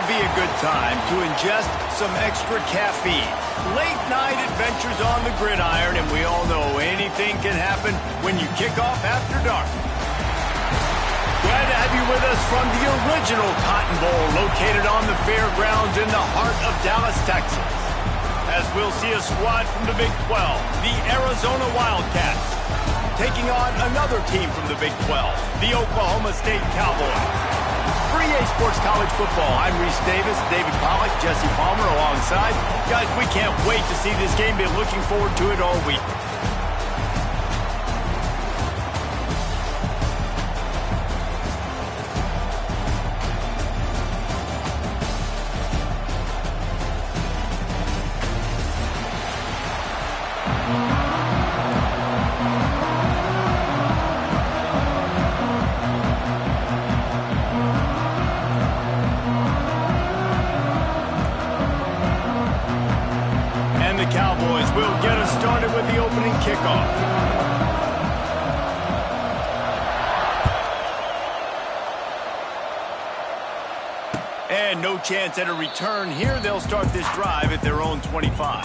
would be a good time to ingest some extra caffeine. Late night adventures on the gridiron, and we all know anything can happen when you kick off after dark. Glad to have you with us from the original Cotton Bowl located on the fairgrounds in the heart of Dallas, Texas. As we'll see a squad from the Big 12, the Arizona Wildcats, taking on another team from the Big 12, the Oklahoma State Cowboys. For EA Sports College Football, I'm Reese Davis, David Pollack, Jesse Palmer alongside. Guys, we can't wait to see this game. Been looking forward to it all week. The Cowboys will get us started with the opening kickoff. And no chance at a return here. They'll start this drive at their own 25.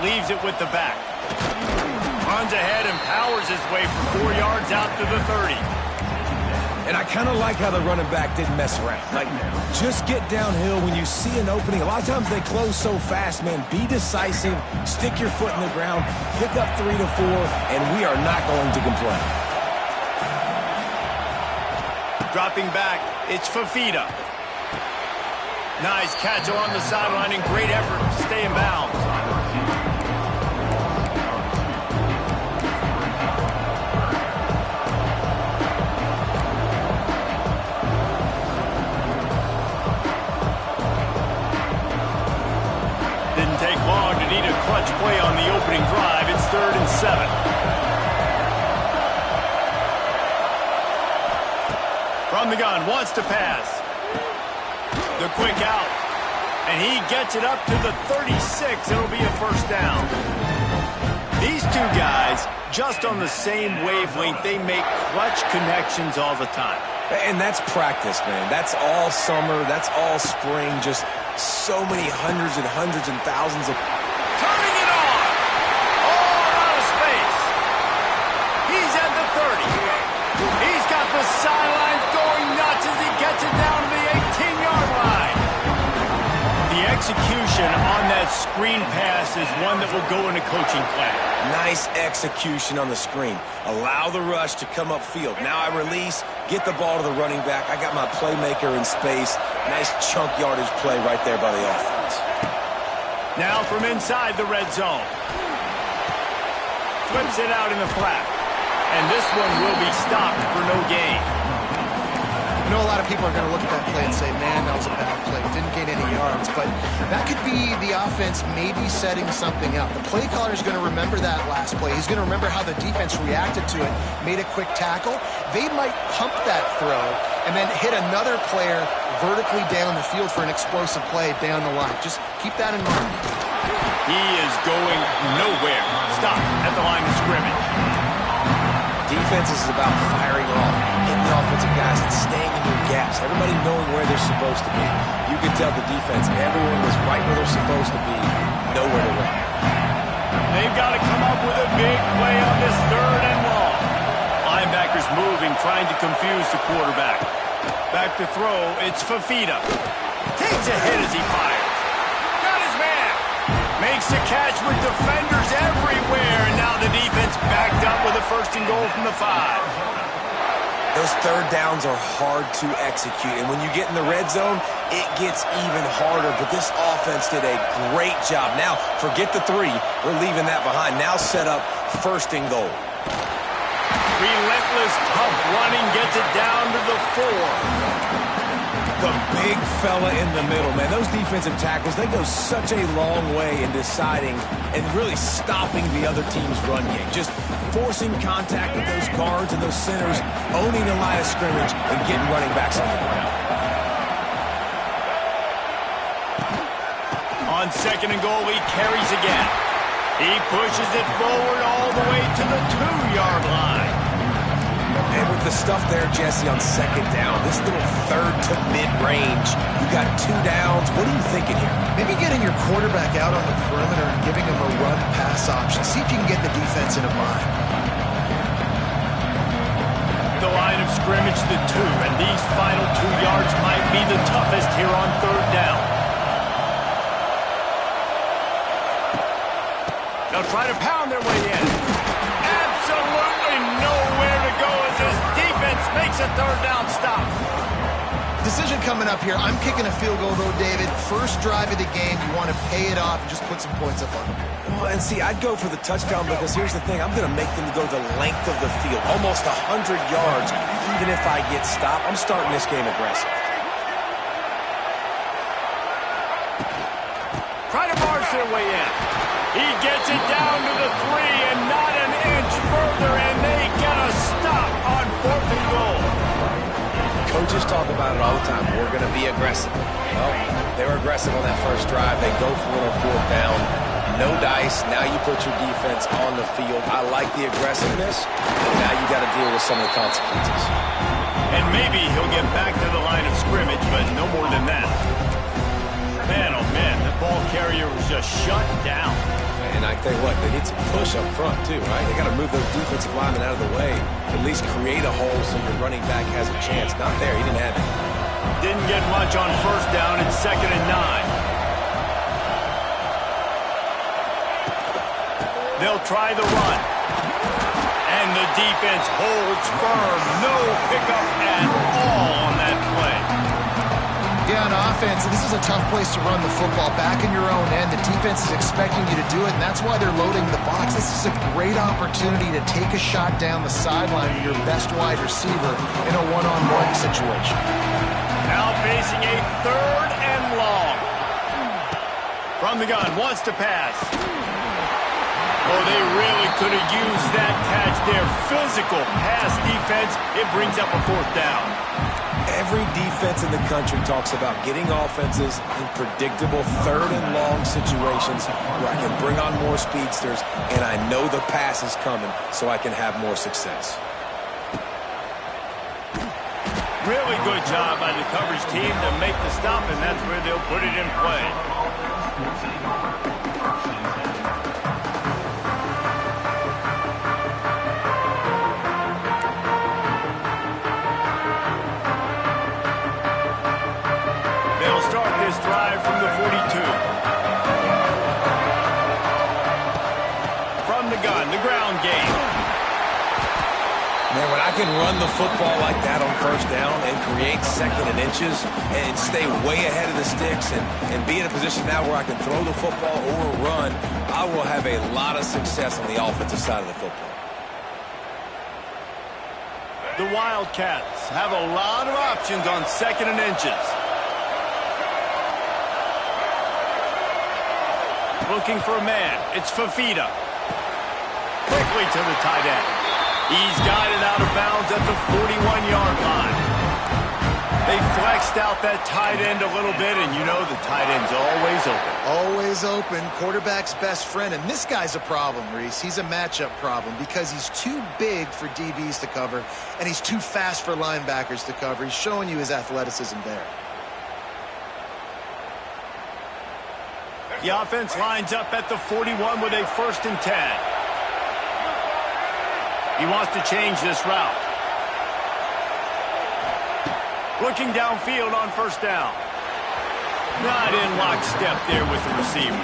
Leaves it with the back. Runs ahead and powers his way for 4 yards out to the 30. And I kind of like how the running back didn't mess around. Like, just get downhill when you see an opening. A lot of times they close so fast, man. Be decisive, stick your foot in the ground, pick up 3 to 4, and we are not going to complain. Dropping back, it's Fafita. Nice catch along the sideline and great effort to stay in bounds. Didn't take long to need a clutch play on the opening drive. It's 3rd and 7. From the gun, wants to pass. The quick out. And he gets it up to the 36. It'll be a first down. These two guys, just on the same wavelength, they make clutch connections all the time. And that's practice, man. That's all summer. That's all spring. Just so many hundreds and thousands of... Turning it on! All out of space. He's at the 30. He's got the sidelines going nuts as he gets it down to the 18-yard line. The execution on that screen pass is one that will go in a coaching class. Nice execution on the screen. Allow the rush to come upfield. Now I release, get the ball to the running back. I got my playmaker in space. Nice chunk yardage play right there by the offense. Now from inside the red zone. Flips it out in the flat. And this one will be stopped for no gain. I know a lot of people are going to look at that play and say, man, that was a bad play. Didn't gain any yards. But that could be the offense maybe setting something up. The play caller is going to remember that last play. He's going to remember how the defense reacted to it, made a quick tackle. They might pump that throw and then hit another player vertically down the field for an explosive play down the line. Just keep that in mind. He is going nowhere. Stop at the line of scrimmage. Defense is about firing off, hitting the offensive guys and staying in their gaps. Everybody knowing where they're supposed to be. You can tell the defense, everyone was right where they're supposed to be, nowhere to run. They've got to come up with a big play on this 3rd and long. Linebackers moving, trying to confuse the quarterback. Back to throw, it's Fafita. Takes a hit as he fires. Got his man. Makes the catch with defenders everywhere, and now the defense backed up with a 1st and goal from the 5. Those 3rd downs are hard to execute, and when you get in the red zone, it gets even harder, but this offense did a great job. Now, forget the 3. We're leaving that behind. Now set up 1st and goal. Relentless, tough running gets it down to the 4. The big fella in the middle, man. Those defensive tackles, they go such a long way in deciding and really stopping the other team's run game. Just forcing contact with those guards and those centers, owning the line of scrimmage, and getting running backs on the ground. On 2nd and goal, he carries again. He pushes it forward all the way to the 2-yard line. And with the stuff there, Jesse, on 2nd down, this little third to mid-range, you got 2 downs. What are you thinking here? Maybe getting your quarterback out on the perimeter and giving him a run-pass option. See if you can get the defense in a bind. The line of scrimmage, the 2, and these final 2 yards might be the toughest here on 3rd down. They'll try to pound their way in. Absolutely nowhere to go as this defense makes a 3rd down stop. Decision coming up here. I'm kicking a field goal, though, David. First drive of the game. You want to pay it off and just put some points up on them. Well, and see, I'd go for the touchdown because here's the thing. I'm going to make them go the length of the field, almost 100 yards. Even if I get stopped, I'm starting this game aggressive. Try to barge their way in. He gets it down to the 3 and not an inch further, and they get a stop on 4th and goal. Coaches talk about it all the time. We're going to be aggressive. Well, they were aggressive on that first drive. They go for it on 4th down. No dice. Now you put your defense on the field. I like the aggressiveness. Now you got to deal with some of the consequences. And maybe he'll get back to the line of scrimmage, but no more than that. Man, oh man, the ball carrier was just shut down. And I tell you what, they need some push up front too, right? They got to move those defensive linemen out of the way, at least create a hole so your running back has a chance. Not there, he didn't have it. Didn't get much on 1st down. It's 2nd and 9. They'll try the run. And the defense holds firm. No pickup at all on that play. Yeah, on offense, this is a tough place to run the football. Back in your own end, the defense is expecting you to do it, and that's why they're loading the box. This is a great opportunity to take a shot down the sideline with your best wide receiver in a one-on-one situation. Now facing a 3rd and long. From the gun, wants to pass. Oh, they really could have used that catch there. Physical pass defense. It brings up a 4th down. Every defense in the country talks about getting offenses in predictable 3rd and long situations where I can bring on more speedsters and I know the pass is coming so I can have more success. Really good job by the coverage team to make the stop, and that's where they'll put it in play. Drive from the 42. From the gun, the ground game. Man, when I can run the football like that on 1st down and create 2nd and inches and stay way ahead of the sticks and be in a position now where I can throw the football or run, I will have a lot of success on the offensive side of the football. The Wildcats have a lot of options on 2nd and inches. Looking for a man. It's Fafita. Quickly to the tight end. He's got it out of bounds at the 41-yard line. They flexed out that tight end a little bit, and you know the tight end's always open. Always open. Quarterback's best friend. And this guy's a problem, Reese. He's a matchup problem because he's too big for DBs to cover, and he's too fast for linebackers to cover. He's showing you his athleticism there. The offense lines up at the 41 with a 1st and 10. He wants to change this route. Looking downfield on 1st down. Not in lockstep there with the receiver.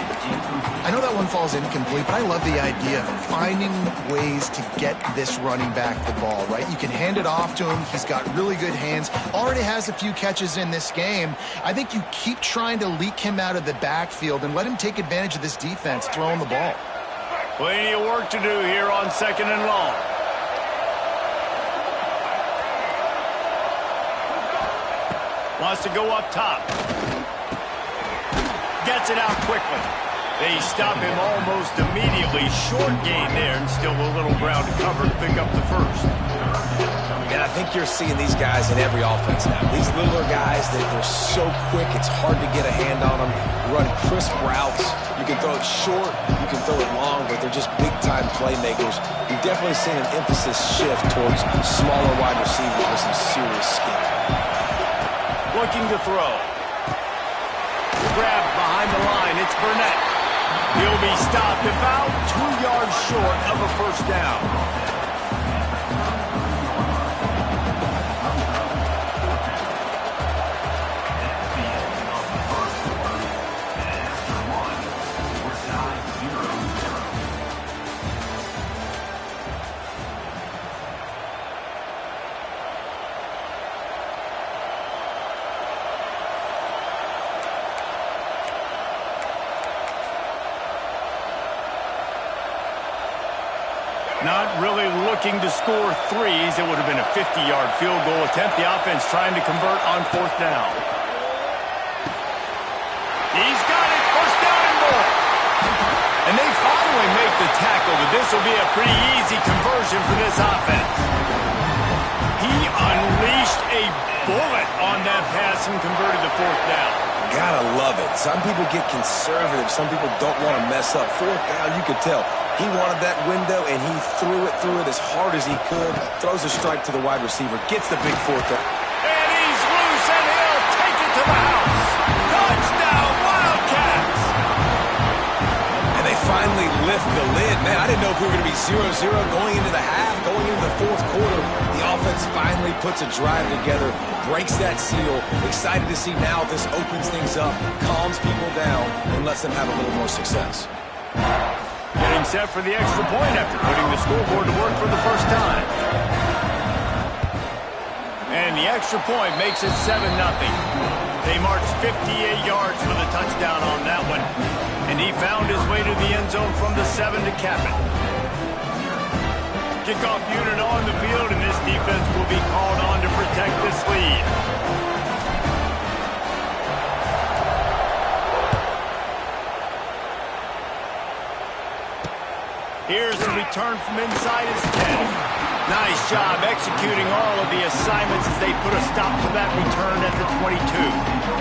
I know that one falls incomplete, but I love the idea of finding ways to get this running back the ball, right? You can hand it off to him. He's got really good hands. Already has a few catches in this game. I think you keep trying to leak him out of the backfield and let him take advantage of this defense throwing the ball. Plenty of work to do here on 2nd and long. Wants to go up top. Gets it out quickly. They stop him almost immediately. Short gain there, and still a little ground to cover to pick up the first. And I think you're seeing these guys in every offense now. These littler guys, they're so quick, it's hard to get a hand on them. Run crisp routes. You can throw it short, you can throw it long, but they're just big-time playmakers. You've definitely seen an emphasis shift towards smaller wide receivers with some serious skill. Looking to throw. Grab behind the line. It's Burnett. He'll be stopped about 2 yards short of a first down. Not really looking to score threes. It would have been a 50-yard field goal attempt. The offense trying to convert on fourth down. He's got it. First down and goal. And they finally make the tackle, but this will be a pretty easy conversion for this offense. He unleashed a bullet on that pass and converted the fourth down. Gotta love it. Some people get conservative. Some people don't want to mess up. Fourth down, you could tell. He wanted that window, and he threw it as hard as he could. Throws a strike to the wide receiver. Gets the big fourth down. And he's loose, and he'll take it to the house. Touchdown, Wildcats! And they finally lift the lid. Man, I didn't know if we were going to be 0-0 going into the half, going into the fourth quarter. The offense finally puts a drive together, breaks that seal. Excited to see now this opens things up, calms people down, and lets them have a little more success. Getting set for the extra point after putting the scoreboard to work for the first time. And the extra point makes it 7-0. They marched 58 yards for the touchdown on that one. And he found his way to the end zone from the 7 to cap it. Kickoff unit on the field, and this defense will be called on to protect this lead. Here's the return from inside his 10. Nice job executing all of the assignments as they put a stop to that return at the 22.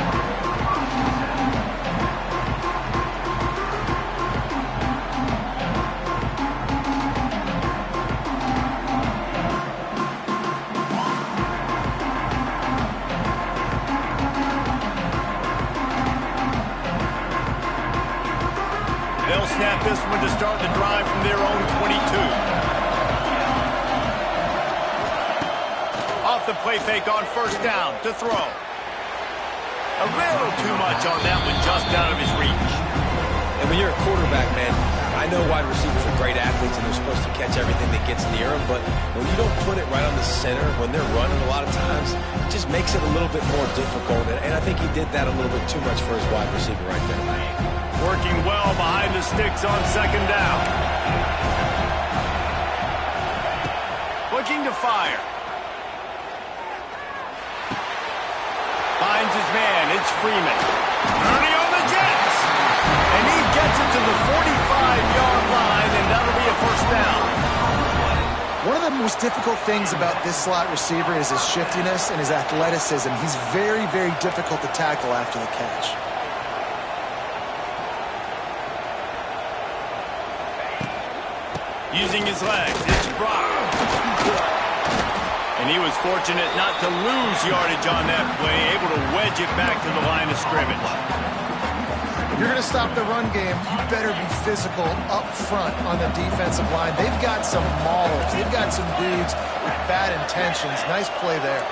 They'll snap this one to start the drive from their own 22. Off the play fake on first down to throw. A little too much on that one, just out of his reach. And when you're a quarterback, man, I know wide receivers are great athletes and they're supposed to catch everything that gets near them, but when you don't put it right on the center, when they're running a lot of times, it just makes it a little bit more difficult. And I think he did that a little bit too much for his wide receiver right there. Working well behind the sticks on second down. Looking to fire. Finds his man. It's Freeman. Ernie on the Jets. And he gets it to the 45-yard line, and that'll be a first down. One of the most difficult things about this slot receiver is his shiftiness and his athleticism. He's very, very difficult to tackle after the catch. Using his legs, it's Brock. And he was fortunate not to lose yardage on that play, able to wedge it back to the line of scrimmage. If you're going to stop the run game, you better be physical up front on the defensive line. They've got some maulers. They've got some dudes with bad intentions. Nice play there.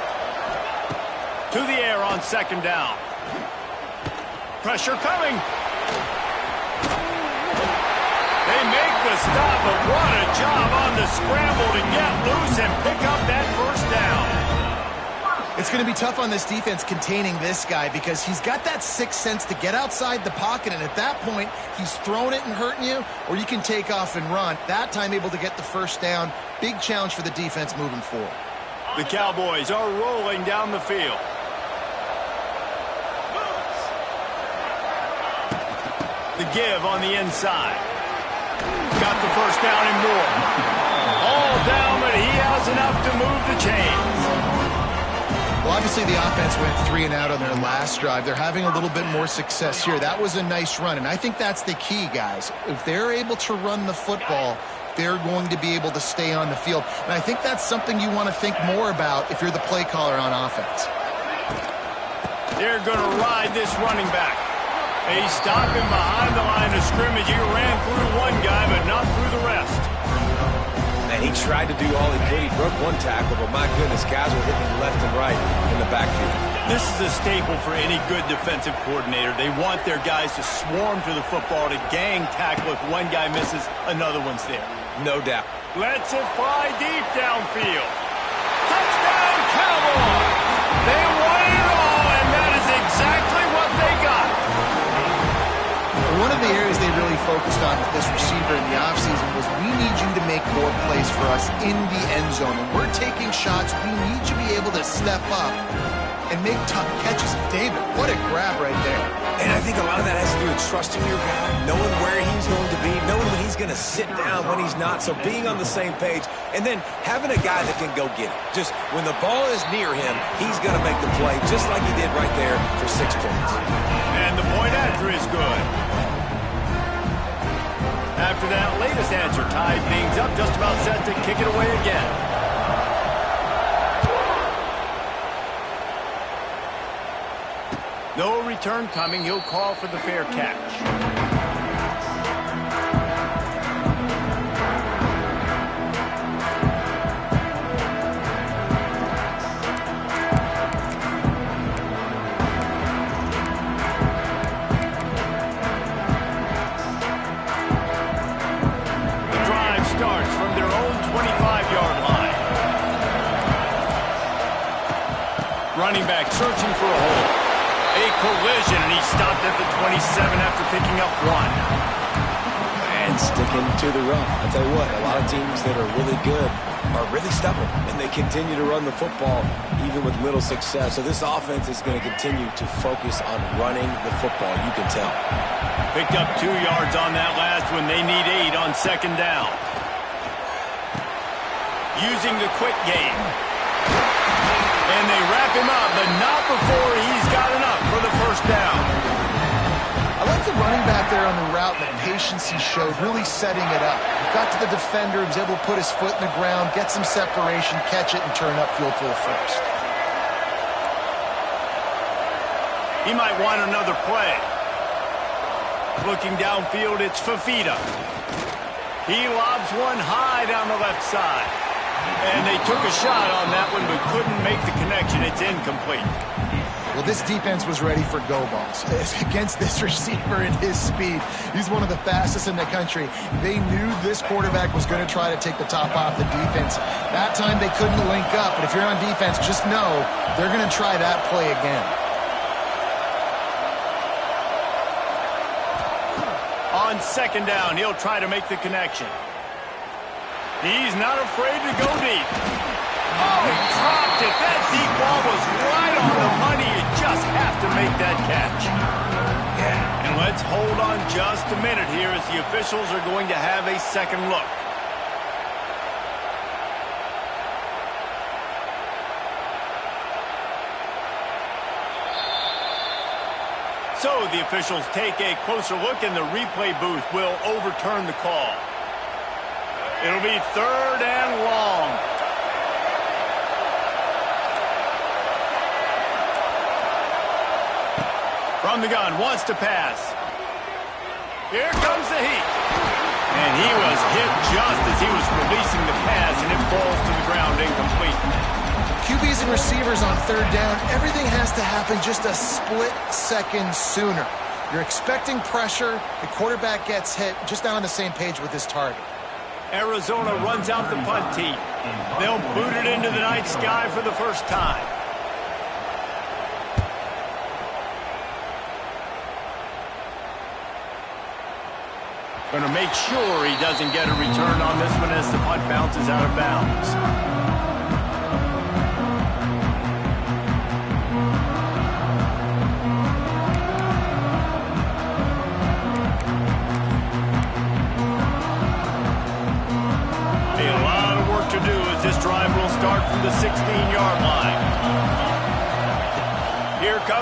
To the air on second down. Pressure coming. They make the stop, but what a job on the scramble to get loose and pick up that first down. It's going to be tough on this defense containing this guy because he's got that sixth sense to get outside the pocket, and at that point, he's throwing it and hurting you, or you can take off and run. That time able to get the first down. Big challenge for the defense moving forward. The Cowboys are rolling down the field. The give on the inside. Got the first down and more. All down, but he has enough to move the chains. Well, obviously the offense went 3 and out on their last drive. They're having a little bit more success here. That was a nice run, and I think that's the key, guys. If they're able to run the football, they're going to be able to stay on the field. And I think that's something you want to think more about if you're the play caller on offense. They're going to ride this running back. They stop him behind the line of scrimmage. He ran through one guy, but not through the rest. And he tried to do all he could. He broke one tackle, but my goodness, guys were hitting left and right in the backfield. This is a staple for any good defensive coordinator. They want their guys to swarm to the football, to gang tackle. If one guy misses, another one's there. No doubt. Lets it fly deep downfield. Touchdown, Cowboys! They won it all, and that is exactly what they got. One of the areas they really focused on with this receiver in the offseason was we need you to make more plays for us in the end zone. When we're taking shots, we need you to be able to step up and make tough catches. David, what a grab right there. And I think a lot of that has to do with trusting your guy, knowing where he's going to be, knowing when he's going to sit down, when he's not, so being on the same page, and then having a guy that can go get it. Just when the ball is near him, he's going to make the play, just like he did right there for 6 points. And the point after is good. After that latest answer, tied things up, just about set to kick it away again. No return coming. He'll call for the fair catch. Running back searching for a hole. A collision, and he stopped at the 27 after picking up 1. And sticking to the run. I'll tell you what, a lot of teams that are really good are really stubborn, and they continue to run the football even with little success. So this offense is going to continue to focus on running the football, you can tell. Picked up 2 yards on that last one. They need 8 on 2nd down. Using the quick game. And they wrap him up, but not before he's got enough for the first down. I like the running back there on the route and the patience he showed, really setting it up. Got to the defender, was able to put his foot in the ground, get some separation, catch it, and turn upfield for the first. He might want another play. Looking downfield, it's Fafita. He lobs one high down the left side. And they took a shot on that one, but couldn't make the connection. It's incomplete. Well, this defense was ready for go balls. Against this receiver and his speed, he's one of the fastest in the country. They knew this quarterback was going to try to take the top off the defense. That time they couldn't link up, but if you're on defense, just know they're going to try that play again. On 2nd down, he'll try to make the connection. He's not afraid to go deep. Oh, he dropped it. That deep ball was right on the money. You just have to make that catch. Yeah. And let's hold on just a minute here as the officials are going to have a second look. So the officials take a closer look, and the replay booth will overturn the call. It'll be 3rd and long. From the gun, wants to pass. Here comes the heat. And he was hit just as he was releasing the pass, and it falls to the ground incomplete. QBs and receivers on 3rd down, everything has to happen just a split second sooner. You're expecting pressure, the quarterback gets hit, just not on the same page with his target. Arizona runs out the punt team. They'll boot it into the night sky for the first time. Going to make sure he doesn't get a return on this one as the punt bounces out of bounds.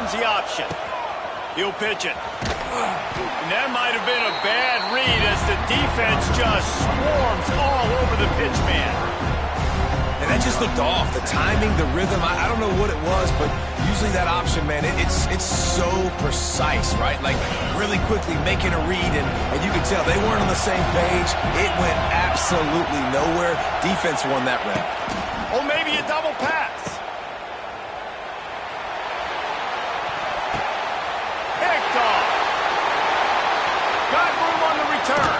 becomes the option. He'll pitch it. And that might have been a bad read as the defense just swarms all over the pitch man. And that just looked off. The timing, the rhythm, I don't know what it was, but usually that option, man, it's so precise, right? Like really quickly making a read, and you could tell they weren't on the same page. It went absolutely nowhere. Defense won that rep. Or maybe a double pass. Picked off. Got room on the return.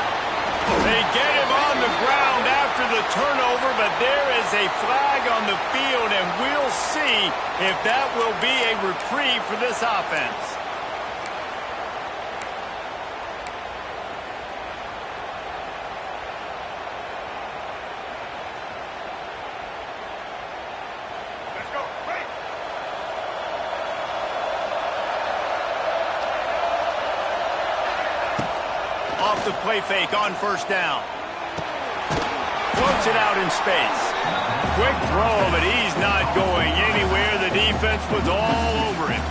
They get him on the ground after the turnover, but there is a flag on the field, and we'll see if that will be a reprieve for this offense. Off the play fake on first down. Floats it out in space. Quick throw, but he's not going anywhere. The defense was all over him.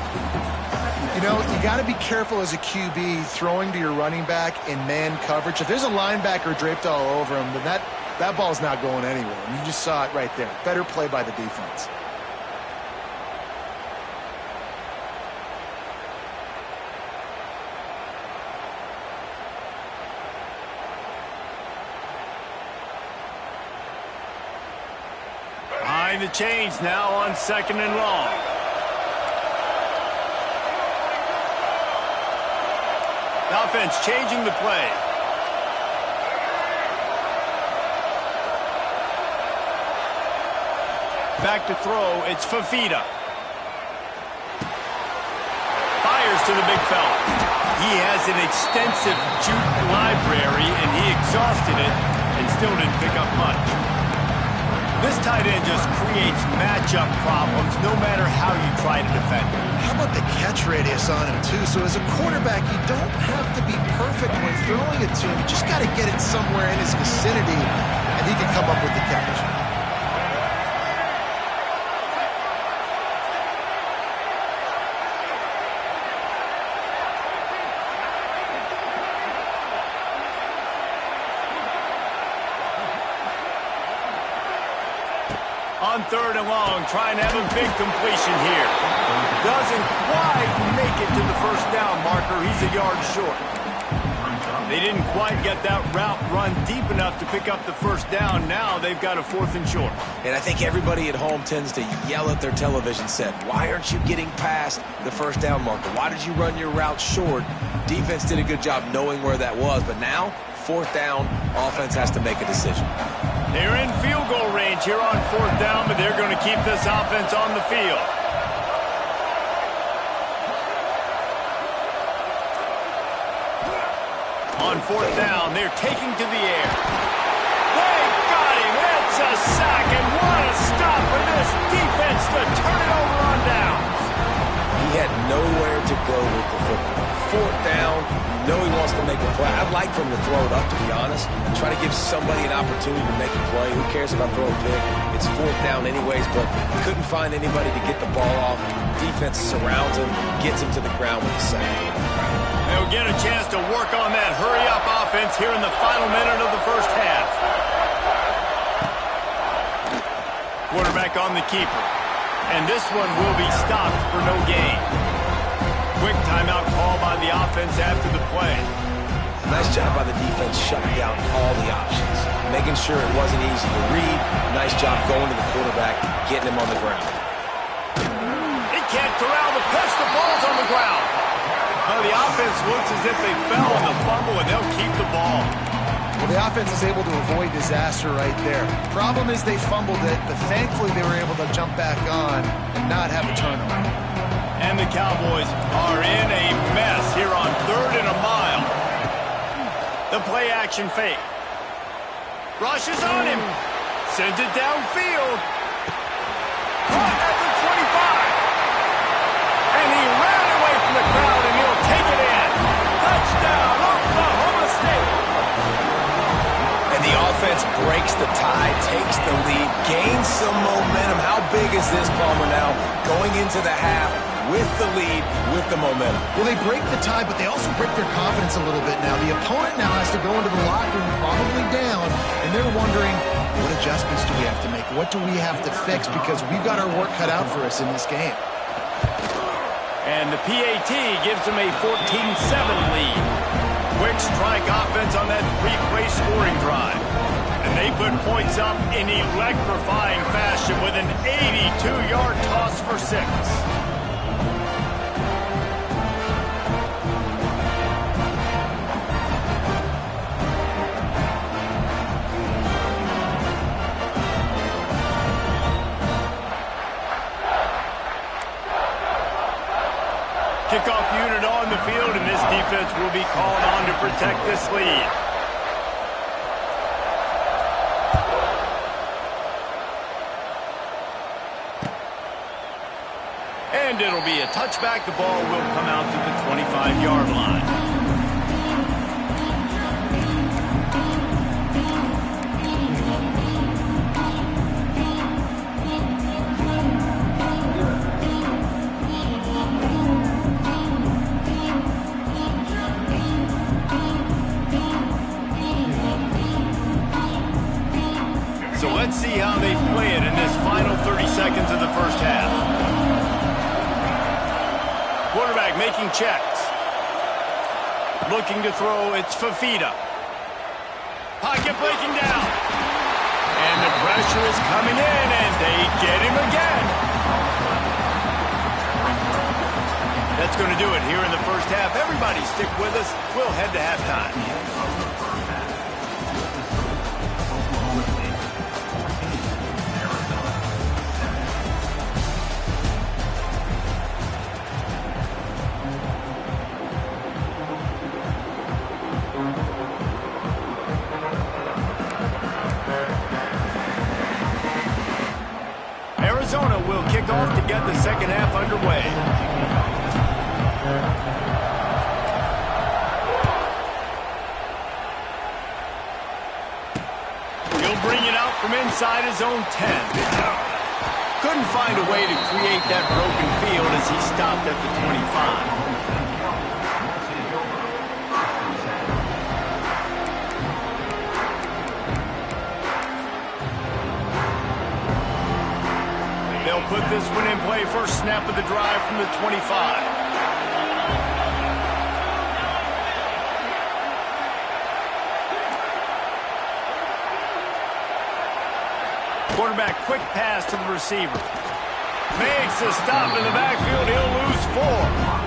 You know, you got to be careful as a QB throwing to your running back in man coverage. If there's a linebacker draped all over him, then that ball's not going anywhere. And you just saw it right there. Better play by the defense. The change now on second and long. The offense changing the play. Back to throw, it's Fafita. Fires to the big fella. He has an extensive juke library, and he exhausted it and still didn't pick up much. This tight end just creates matchup problems no matter how you try to defend him. How about the catch radius on him, too? So as a quarterback, you don't have to be perfect when throwing it to him. You just got to get it somewhere in his vicinity, and he can come up with the catch. On third and long, trying to have a big completion here. Doesn't quite make it to the first down marker. He's a yard short. They didn't quite get that route run deep enough to pick up the first down. Now they've got a fourth and short. And I think everybody at home tends to yell at their television set, why aren't you getting past the first down marker? Why did you run your route short? Defense did a good job knowing where that was, but now, fourth down, offense has to make a decision. They're in field goal range here on fourth down, but they're going to keep this offense on the field. On fourth down, they're taking to the air. They got him. It's a sack, and what a stop for this defense to turn it over on downs. He had nowhere to go with the football. Fourth down, you know he wants to make a play. I'd like for him to throw it up, to be honest. Try to give somebody an opportunity to make a play. Who cares if I throw a pick? It's fourth down anyways, but couldn't find anybody to get the ball off. Defense surrounds him, gets him to the ground with a sack. They'll get a chance to work on that hurry-up offense here in the final minute of the first half. Quarterback on the keeper. And this one will be stopped for no gain. Quick timeout call by the offense after the play. Nice job by the defense shutting down all the options, making sure it wasn't easy to read. Nice job going to the quarterback, getting him on the ground. He can't corral the pitch. The ball's on the ground. Well, the offense looks as if they fell on the fumble, and they'll keep the ball. Well, the offense is able to avoid disaster right there. Problem is they fumbled it, but thankfully they were able to jump back on and not have a turnover. And the Cowboys are in a mess here on third and a mile. The play action fake. Rushes on him. Sends it downfield. Caught at the 25. And he ran away from the crowd, and he'll take it in. Touchdown, Oklahoma State. And the offense breaks the tie, takes the lead, gains some momentum. How big is this, Palmer, now? Going into the half, with the lead, with the momentum. Well, they break the tie, but they also break their confidence a little bit now. The opponent now has to go into the locker room probably down, and they're wondering, what adjustments do we have to make? What do we have to fix? Because we've got our work cut out for us in this game. And the PAT gives them a 14-7 lead. Quick strike offense on that three-play scoring drive. And they put points up in electrifying fashion with an 82-yard toss for 6. Kickoff unit on the field, and this defense will be called on to protect this lead. And it'll be a touchback. The ball will come out to the 25-yard line. So let's see how they play it in this final 30 seconds of the first half. Quarterback making checks. Looking to throw, it's Fafita. Pocket breaking down. And the pressure is coming in, and they get him again. That's going to do it here in the first half. Everybody stick with us. We'll head to halftime. Arizona will kick off to get the second half underway. He'll bring it out from inside his own 10. Couldn't find a way to create that broken field as he stopped at the 25. They'll put this one in play. First snap of the drive from the 25. Quarterback, quick pass to the receiver. Makes a stop in the backfield. He'll lose 4.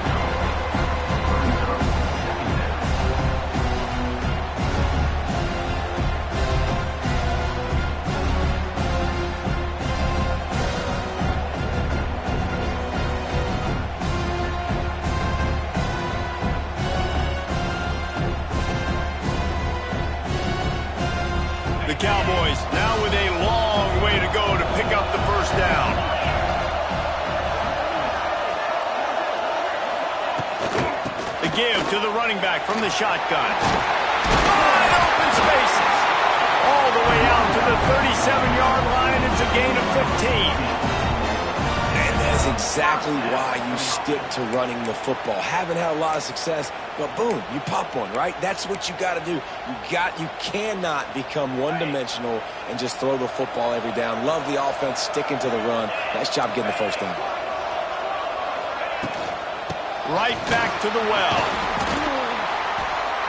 Cowboys now with a long way to go to pick up the first down. The give to the running back from the shotgun. Wide open spaces. All the way out to the 37-yard line. It's a gain of 15. And that's exactly why you stick to running the football. Haven't had a lot of success, but boom, you pop one, right? That's what you got to do. You cannot become one-dimensional and just throw the football every down. Love the offense, sticking to the run. Nice job getting the first down. Right back to the well.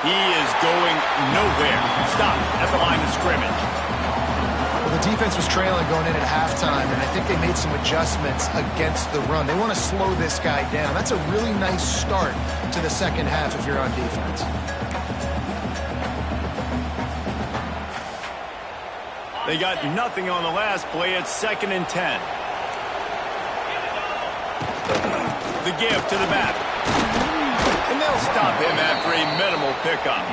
He is going nowhere. Stop at the line of scrimmage. Well, the defense was trailing going in at halftime, and I think they made some adjustments against the run. They want to slow this guy down. That's a really nice start to the second half if you're on defense. They got nothing on the last play. It's 2nd and 10. The give to the back. And they'll stop him after a minimal pickup.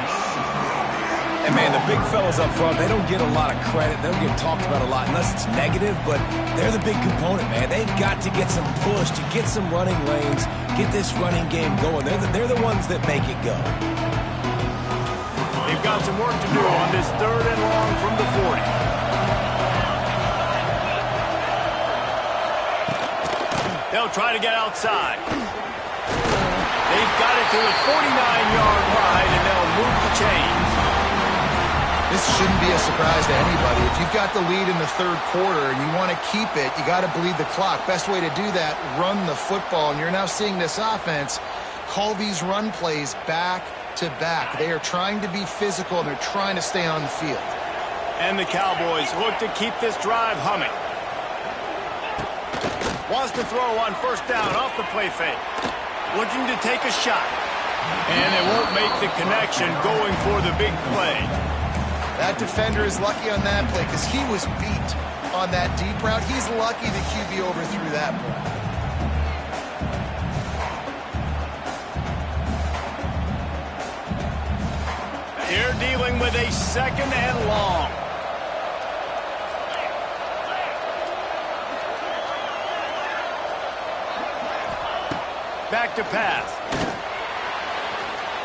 And, man, the big fellas up front, they don't get a lot of credit. They don't get talked about a lot unless it's negative, but they're the big component, man. They've got to get some push, to get some running lanes, get this running game going. They're the ones that make it go. They've got some work to do on this 3rd and long from the 40. They'll try to get outside. They've got it to the 49-yard line, and they'll move the chains. This shouldn't be a surprise to anybody. If you've got the lead in the third quarter and you want to keep it, you got to bleed the clock. Best way to do that, run the football. And you're now seeing this offense call these run plays back to back. They are trying to be physical, and they're trying to stay on the field. And the Cowboys look to keep this drive humming. Wants to throw on first down off the play fake. Looking to take a shot. And they won't make the connection going for the big play. That defender is lucky on that play because he was beat on that deep route. He's lucky the QB overthrew that play. They're dealing with a second and long. Back to pass.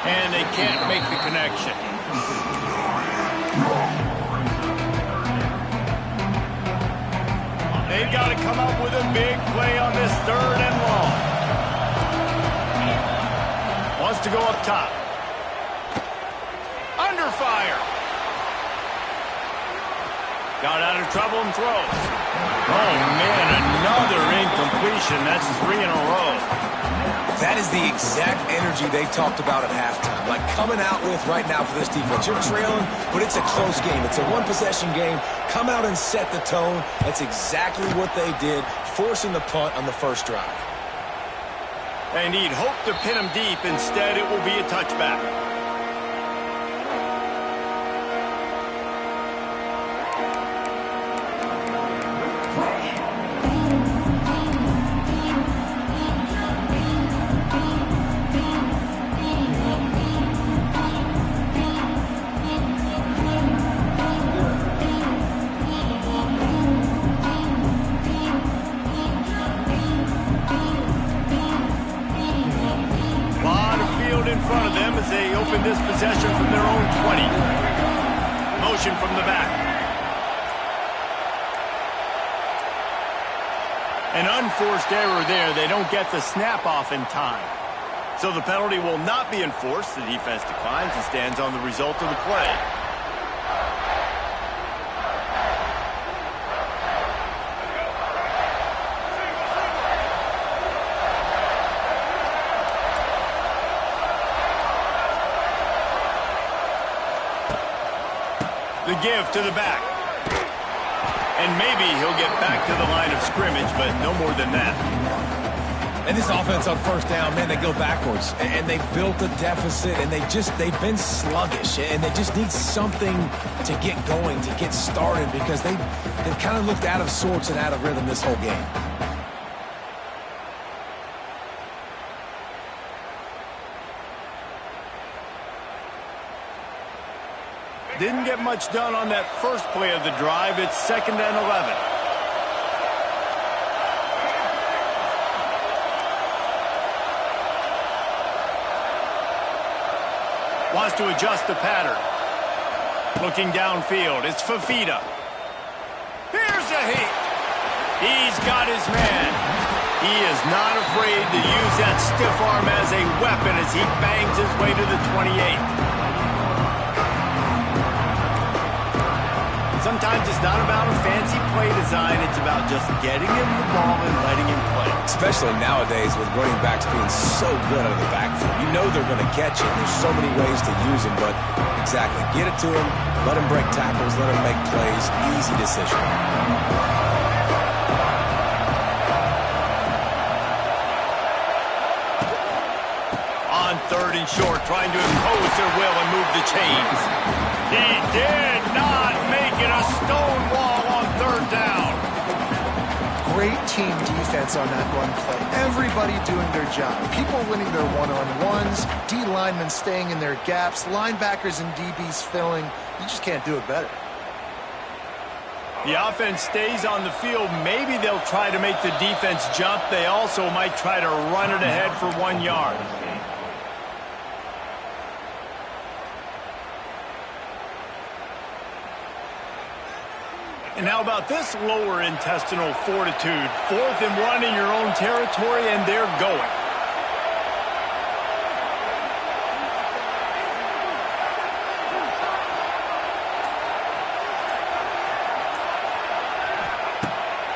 And they can't make the connection. They've got to come up with a big play on this third and long. Wants to go up top. Under fire. Got out of trouble and throws. Oh, man, another incompletion. That's 3 in a row. That is the exact energy they talked about at halftime. Like coming out with right now for this defense. You're trailing, but it's a close game. It's a one-possession game. Come out and set the tone. That's exactly what they did, forcing the punt on the first drive. And he'd hope to pin him deep. Instead, it will be a touchback. In front of them as they open this possession from their own 20. Motion from the back. An unforced error there. They don't get the snap off in time. So the penalty will not be enforced. The defense declines and stands on the result of the play. The give to the back. And maybe he'll get back to the line of scrimmage, but no more than that. And this offense on first down, man, they go backwards. And they built a deficit, and they've been sluggish. And they just need something to get going, to get started, because they've kind of looked out of sorts and out of rhythm this whole game. Didn't get much done on that first play of the drive. It's 2nd and 11. Wants to adjust the pattern. Looking downfield. It's Fafita. Here's a hit. He's got his man. He is not afraid to use that stiff arm as a weapon as he bangs his way to the 28. Sometimes it's not about a fancy play design. It's about just getting him the ball and letting him play. Especially nowadays with running backs being so good out of the backfield. You know they're going to catch it. There's so many ways to use him, but exactly. Get it to him. Let him break tackles. Let him make plays. Easy decision. On 3rd and short, trying to impose their will and move the chains. He did not make it a stone wall on 3rd down. Great team defense on that run play. Everybody doing their job. People winning their one-on-ones, D linemen staying in their gaps, linebackers and DBs filling. You just can't do it better. The offense stays on the field. Maybe they'll try to make the defense jump. They also might try to run it ahead for 1 yard. And how about this lower intestinal fortitude? 4th and 1 in your own territory, and they're going.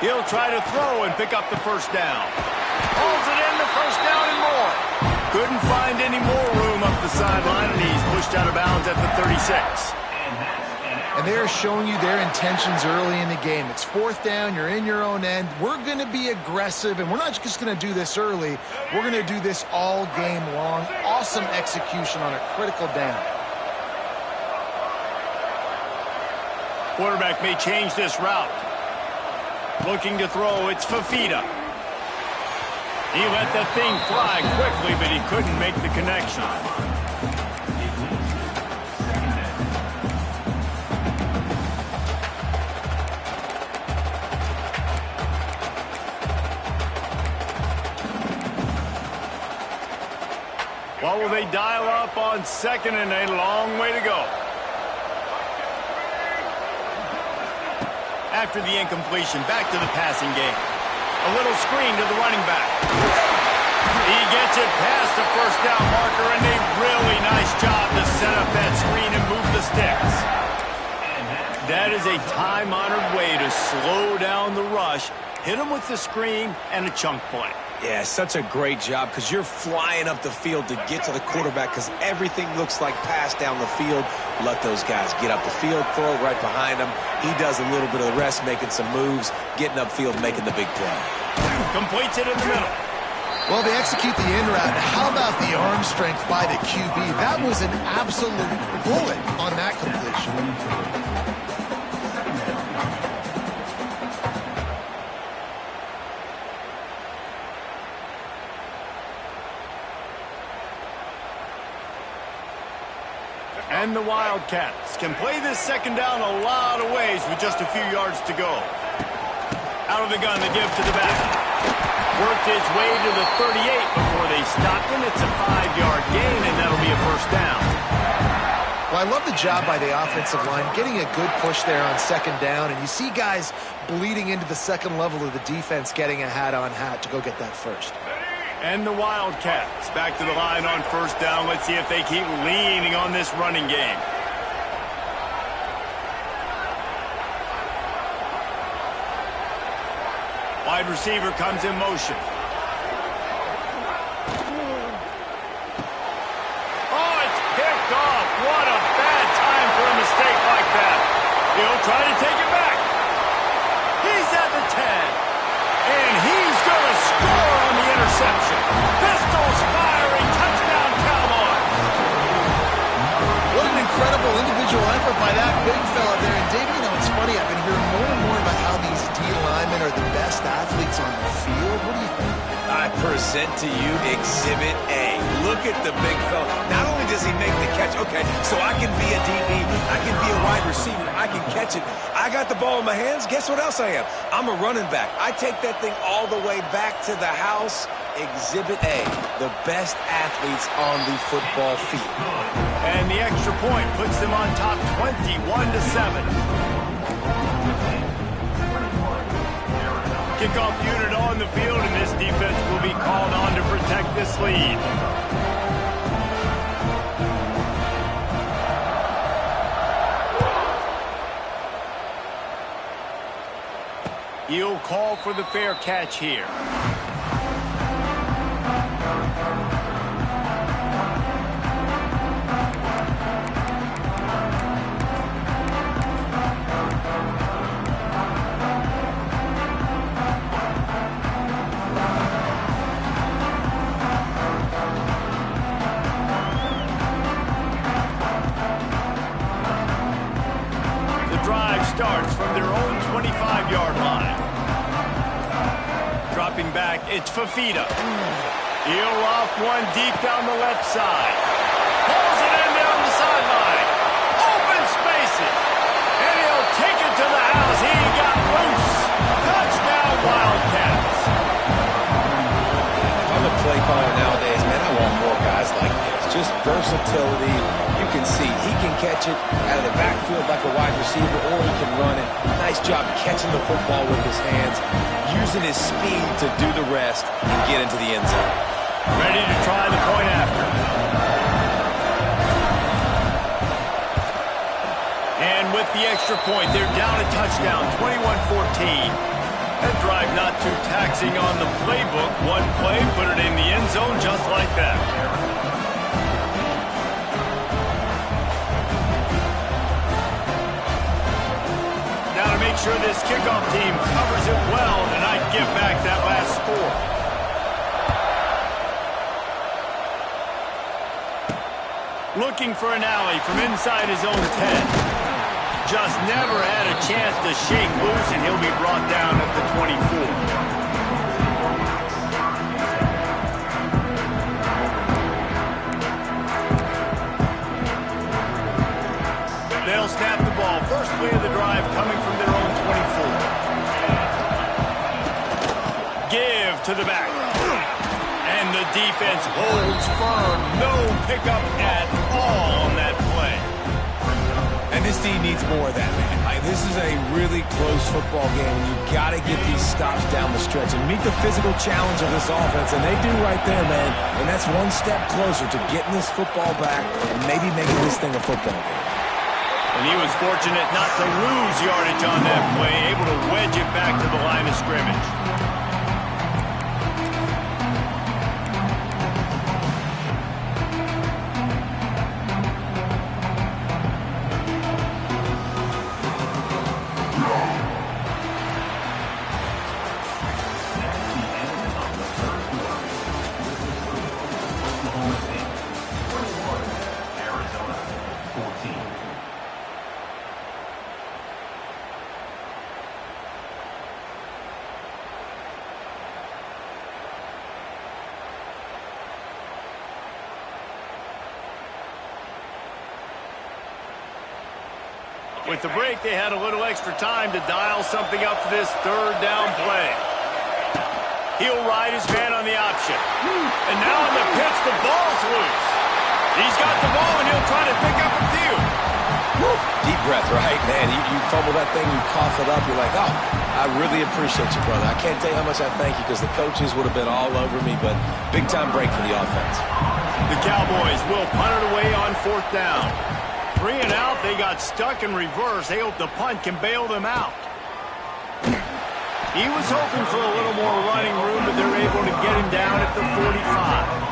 He'll try to throw and pick up the first down. Hauls it in, the first down and more. Couldn't find any more room up the sideline, and he's pushed out of bounds at the 36. And they're showing you their intentions early in the game. It's 4th down, you're in your own end. We're going to be aggressive, and we're not just going to do this early. We're going to do this all game long. Awesome execution on a critical down. Quarterback may change this route. Looking to throw, it's Fafita. He let that thing fly quickly, but he couldn't make the connection. What will they dial up on 2nd and a long way to go? After the incompletion, back to the passing game. A little screen to the running back. He gets it past the first down marker, and a really nice job to set up that screen and move the sticks. That is a time-honored way to slow down the rush, hit him with the screen, and a chunk play. Yeah, such a great job because you're flying up the field to get to the quarterback because everything looks like pass down the field. Let those guys get up the field, throw it right behind him. He does a little bit of the rest, making some moves, getting upfield, making the big play. Completes it in the middle. Well, they execute the in route. How about the arm strength by the QB? That was an absolute bullet on that completion. And the Wildcats can play this second down a lot of ways with just a few yards to go. Out of the gun, they give to the back. Worked his way to the 38 before they stopped him. It's a 5-yard gain, and that'll be a first down. Well, I love the job by the offensive line, getting a good push there on 2nd down, and you see guys bleeding into the second level of the defense, getting a hat-on-hat to go get that first. And the Wildcats back to the line on first down. Let's see if they keep leaning on this running game. Wide receiver comes in motion. Oh, it's picked off. What a bad time for a mistake like that. He'll try to take it back. He's at the 10. And he's going to score on the interception. Pistols firing, touchdown Cowboys. What an incredible individual effort by that big fella there. And Dave, you know, it's funny, I've been hearing more and more about how these D linemen are the best athletes on the field. What do you think? I present to you Exhibit A. Look at the big fella. Not only does he make the catch, okay, so I can be a DB, I can be a wide receiver, I can catch it. I got the ball in my hands. Guess what else I am? I'm a running back. I take that thing all the way back to the house. Exhibit A, the best athletes on the football field. And the extra point puts them on top 21-7. Kickoff unit on the field, and this defense will be called on to protect this lead. He'll call for the fair catch here. Starts from their own 25-yard line. Dropping back, it's Fafita. He'll off one deep down the left side. Pulls it in down the sideline. Open spaces. And he'll take it to the house. He got loose. Touchdown, Wildcats. If I'm a play caller nowadays, man, I want more guys like this. just versatility. You can see he can catch it out of the backfield like a wide receiver, or he can run it. Nice job catching the football with his hands, using his speed to do the rest and get into the end zone. Ready to try the point after. And with the extra point, they're down a touchdown, 21-14. That drive not too taxing on the playbook. One play, put it in the end zone just like that. Now to make sure this kickoff team covers it well and not give back that last score. Looking for an alley from inside his own 10. Just never had a chance to shake loose, and he'll be brought down at the 24. They'll snap the ball. First play of the drive coming from their own 24. Give to the back. And the defense holds firm. No pickup at all on that play. And this team needs more of that, man. This is a really close football game, and you've got to get these stops down the stretch and meet the physical challenge of this offense, and they do right there, man. And that's one step closer to getting this football back and maybe making this thing a football game. And he was fortunate not to lose yardage on that play, able to wedge it back to the line of scrimmage. With the break, they had a little extra time to dial something up for this third down play. He'll ride his man on the option. And now on the pitch, the ball's loose. He's got the ball, and he'll try to pick up a few. Deep breath, right, man? You fumble that thing, you cough it up, you're like, oh, I really appreciate you, brother. I can't tell you how much I thank you, because the coaches would have been all over me, but big-time break for the offense. The Cowboys will punt it away on fourth down. 3 and out, they got stuck in reverse. They hope the punt can bail them out. He was hoping for a little more running room, but they're able to get him down at the 45.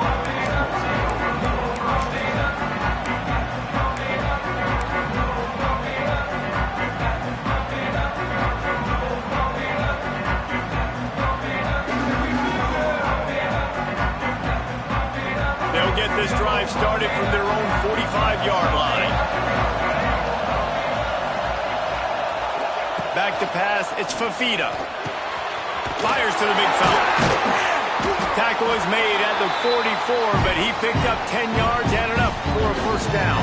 They'll get this drive started from their own 45-yard line. Back to pass, it's Fafita. Fires to the big fella. Tackle is made at the 44, but he picked up 10 yards, added up for a first down.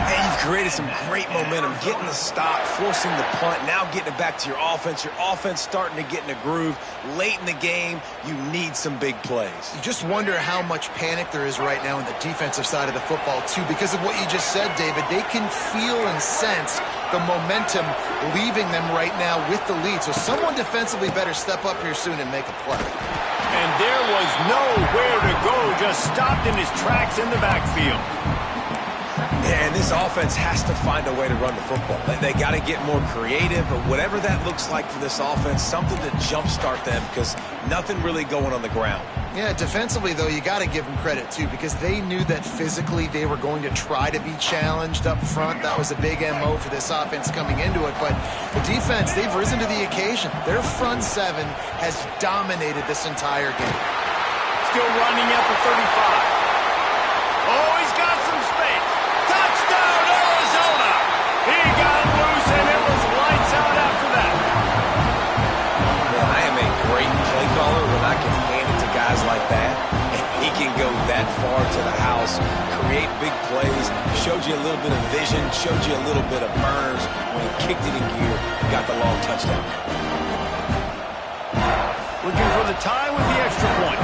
And you've created some great momentum, getting the stop, forcing the punt, now getting it back to your offense. Your offense starting to get in a groove. Late in the game, you need some big plays. You just wonder how much panic there is right now on the defensive side of the football, too, because of what you just said, David. They can feel and sense the momentum leaving them right now with the lead. So someone defensively better step up here soon and make a play. And there was nowhere to go, just stopped in his tracks in the backfield. Yeah, and this offense has to find a way to run the football. They got to get more creative, or whatever that looks like for this offense, something to jumpstart them, because nothing really going on the ground. Yeah, defensively, though, you got to give them credit, too, because they knew that physically they were going to try to be challenged up front. That was a big MO for this offense coming into it. But the defense, they've risen to the occasion. Their front seven has dominated this entire game. Still running at the 35. Oh, he's got some space. Touchdown, Arizona! He got loose, and it was lights out after that. Man, I am a great play caller when I can hand it to guys like that. And he can go that far to the house, create big plays, showed you a little bit of vision, showed you a little bit of burners. When he kicked it in gear, got the long touchdown. Looking for the tie with the extra point.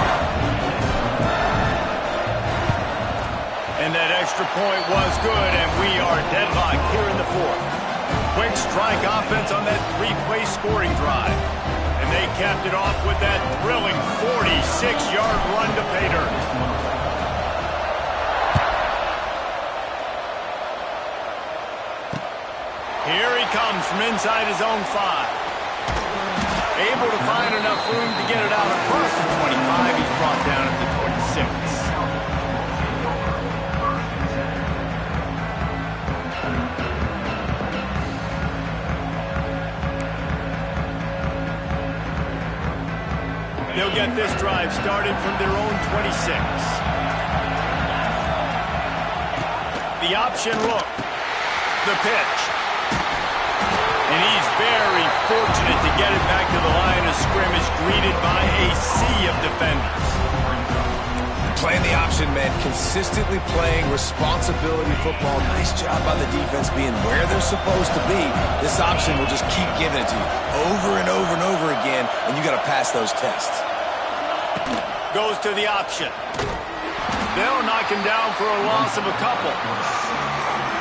extra point was good, and we are deadlocked here in the fourth. Quick strike offense on that three-play scoring drive. And they capped it off with that thrilling 46-yard run to pay dirt. Here he comes from inside his own 5. Able to find enough room to get it out across the 25. He's brought down at the 26. They'll get this drive started from their own 26. The option look. The pitch. And he's very fortunate to get it back to the line of scrimmage, greeted by a sea of defenders. Playing the option, man. Consistently playing responsibility football. Nice job by the defense being where they're supposed to be. This option will just keep giving it to you over and over and over again, and you got to pass those tests. Goes to the option. They'll knock him down for a loss of a couple.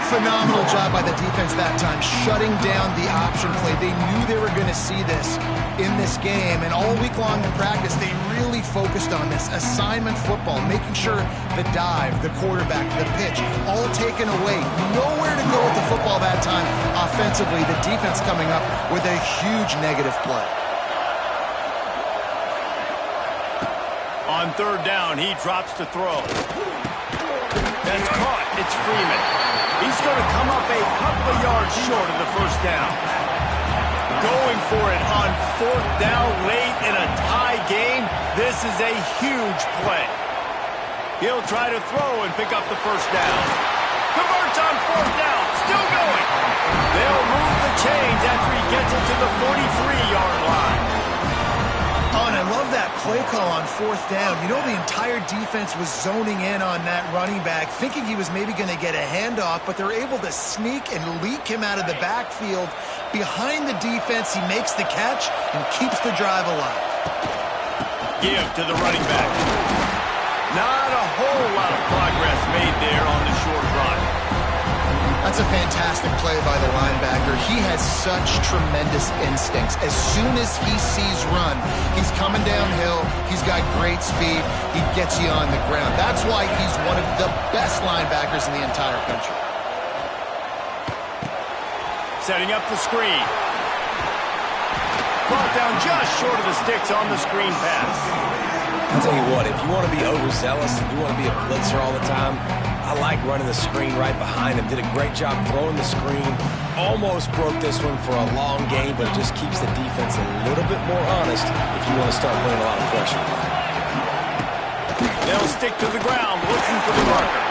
Phenomenal job by the defense that time, shutting down the option play. They knew they were going to see this in this game, and all week long in practice, they really focused on this assignment football, making sure the dive, the quarterback, the pitch, all taken away. Nowhere to go with the football that time offensively. The defense coming up with a huge negative play. On third down, he drops to throw. That's caught. It's Freeman. He's going to come up a couple of yards short of the first down. Going for it on fourth down late in a tie game. This is a huge play. He'll try to throw and pick up the first down. Converts on fourth down. Still going. They'll move the chains after he gets it to the 43-yard line. Oh, and I love that play call on fourth down. You know, the entire defense was zoning in on that running back, thinking he was maybe going to get a handoff, but they're able to sneak and leak him out of the backfield. Behind the defense, he makes the catch and keeps the drive alive. Give to the running back. Not a whole lot of progress made there on the short run. That's a fantastic play by the linebacker. He has such tremendous instincts. As soon as he sees run, he's coming downhill. He's got great speed. He gets you on the ground. That's why he's one of the best linebackers in the entire country. Setting up the screen. Brought down just short of the sticks on the screen pass. I'll tell you what, if you want to be overzealous and you want to be a blitzer all the time, I like running the screen right behind him. Did a great job throwing the screen. Almost broke this one for a long game, but it just keeps the defense a little bit more honest if you want to start putting a lot of pressure. They'll stick to the ground looking for the marker.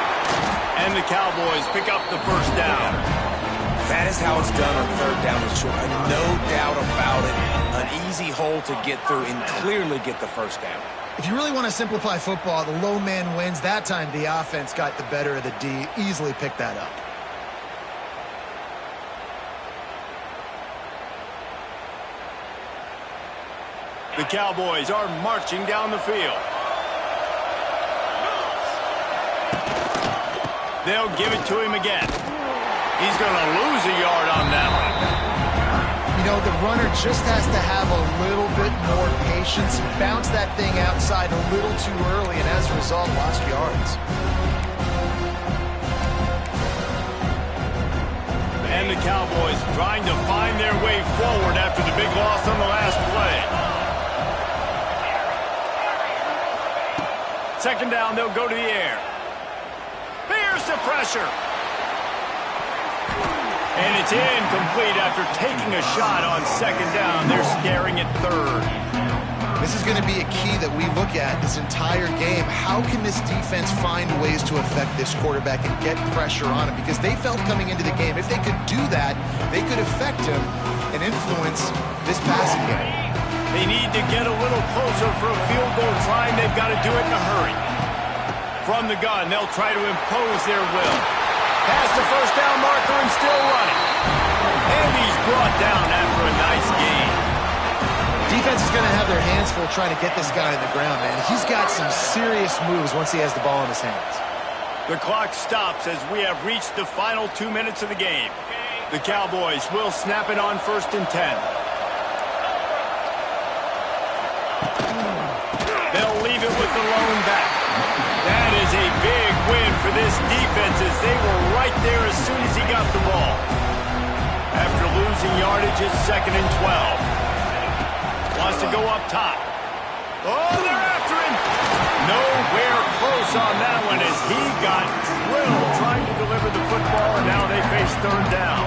And the Cowboys pick up the first down. That is how it's done on third down and short. No doubt about it. An easy hole to get through and clearly get the first down. If you really want to simplify football, the low man wins. That time, the offense got the better of the D. Easily picked that up. The Cowboys are marching down the field. They'll give it to him again. He's going to lose a yard on that one. You know, the runner just has to have a little bit more patience. Bounce that thing outside a little too early, and as a result, lost yards. And the Cowboys trying to find their way forward after the big loss on the last play. Second down, they'll go to the air. Here's the pressure. And it's incomplete after taking a shot on second down. They're scaring at third. This is going to be a key that we look at this entire game. How can this defense find ways to affect this quarterback and get pressure on him? Because they felt coming into the game, if they could do that, they could affect him and influence this passing game. They need to get a little closer for a field goal trying. They've got to do it in a hurry. From the gun, they'll try to impose their will. Past the first down marker and still running. And he's brought down after a nice game. Defense is going to have their hands full trying to get this guy on the ground, man. He's got some serious moves once he has the ball in his hands. The clock stops as we have reached the final 2 minutes of the game. The Cowboys will snap it on 1st and 10. They'll leave it with the lone back. That is a big win for this defense as they were right there as soon as he got the ball. After losing yardage, it's 2nd and 12. Wants to go up top. Oh, they're after him. Nowhere close on that one as he got drilled trying to deliver the football, and now they face 3rd down.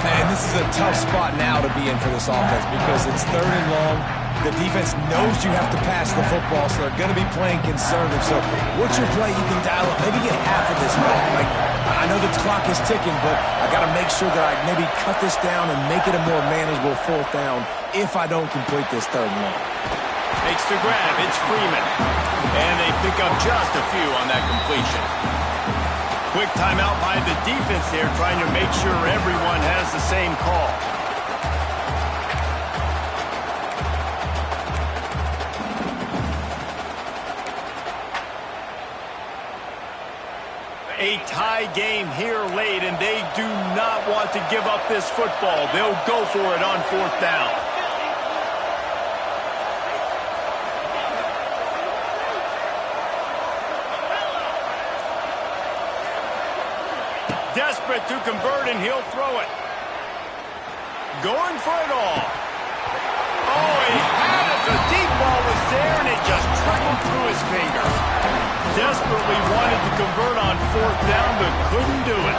And this is a tough spot now to be in for this offense because it's 3rd and long. The defense knows you have to pass the football, so they're going to be playing conservative. So what's your play? You can dial up, maybe get half of this ball. Like, I know the clock is ticking, but I got to make sure that I maybe cut this down and make it a more manageable 4th down if I don't complete this 3rd and long. Makes the grab. It's Freeman. And they pick up just a few on that completion. Quick timeout by the defense there, trying to make sure everyone has the same call. A tie game here late, and they do not want to give up this football. They'll go for it on 4th down. Desperate to convert, and he'll throw it. Going for it all. Oh, he had it. The deep ball was there, and it just trickled through his fingers. Desperately wanted to convert on 4th down, but couldn't do it.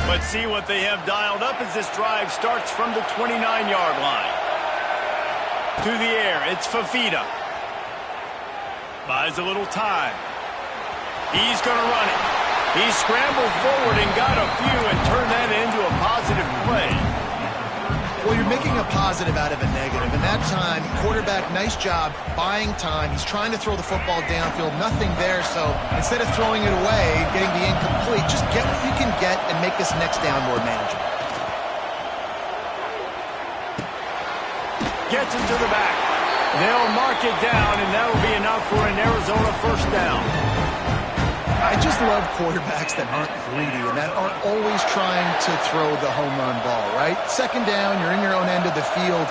Let's see what they have dialed up as this drive starts from the 29-yard line. To the air, it's Fafita. Buys a little time. He's going to run it. He scrambled forward and got a few and turned that into a positive play. Well, you're making a positive out of a negative. And that time, quarterback, nice job buying time. He's trying to throw the football downfield. Nothing there. So instead of throwing it away, getting the incomplete, just get what you can get and make this next down more manageable. Gets it to the back. They'll mark it down, and that will be enough for an Arizona 1st down. I just love quarterbacks that aren't greedy and that aren't always trying to throw the home run ball, right? 2nd down, you're in your own end of the field.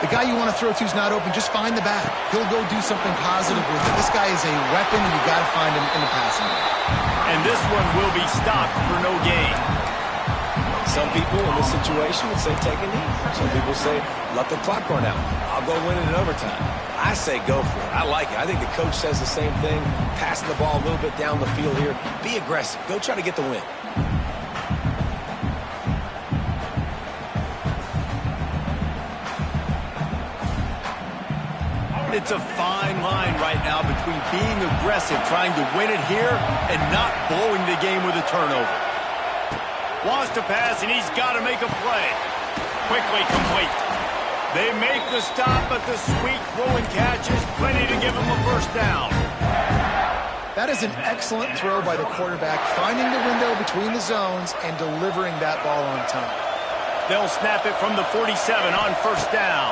The guy you want to throw to is not open. Just find the back. He'll go do something positive with it. This guy is a weapon, and you got to find him in the passing game. And this one will be stopped for no gain. Some people in this situation would say take a knee. Some people say let the clock run out. I'll go win it in overtime. I say go for it. I like it. I think the coach says the same thing. Passing the ball a little bit down the field here. Be aggressive. Go try to get the win. It's a fine line right now between being aggressive, trying to win it here, and not blowing the game with a turnover. Wants to pass, and he's got to make a play. Quickly complete. They make the stop, but the sweet throw and catch is plenty to give him a 1st down. That is an excellent throw by the quarterback, finding the window between the zones and delivering that ball on time. They'll snap it from the 47 on 1st down.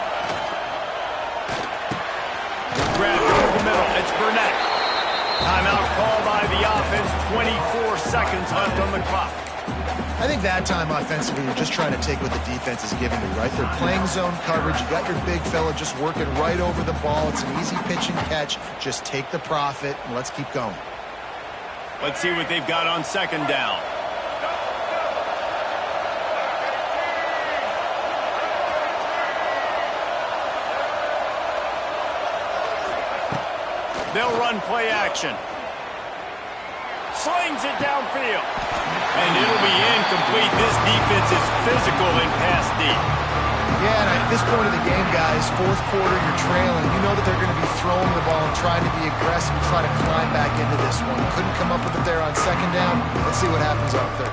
Grab over the middle. It's Burnett. Timeout call by the offense. 24 seconds left on the clock. I think that time offensively, you're just trying to take what the defense is giving you, right? They're playing zone coverage. You got your big fella just working right over the ball. It's an easy pitch and catch. Just take the profit, and let's keep going. Let's see what they've got on 2nd down. They'll run play action. Slings it downfield. And it'll be incomplete. This defense is physical and pass deep. Yeah, and at this point of the game, guys, 4th quarter, you're trailing. You know that they're going to be throwing the ball and trying to be aggressive and try to climb back into this one. Couldn't come up with it there on 2nd down. Let's see what happens on 3rd.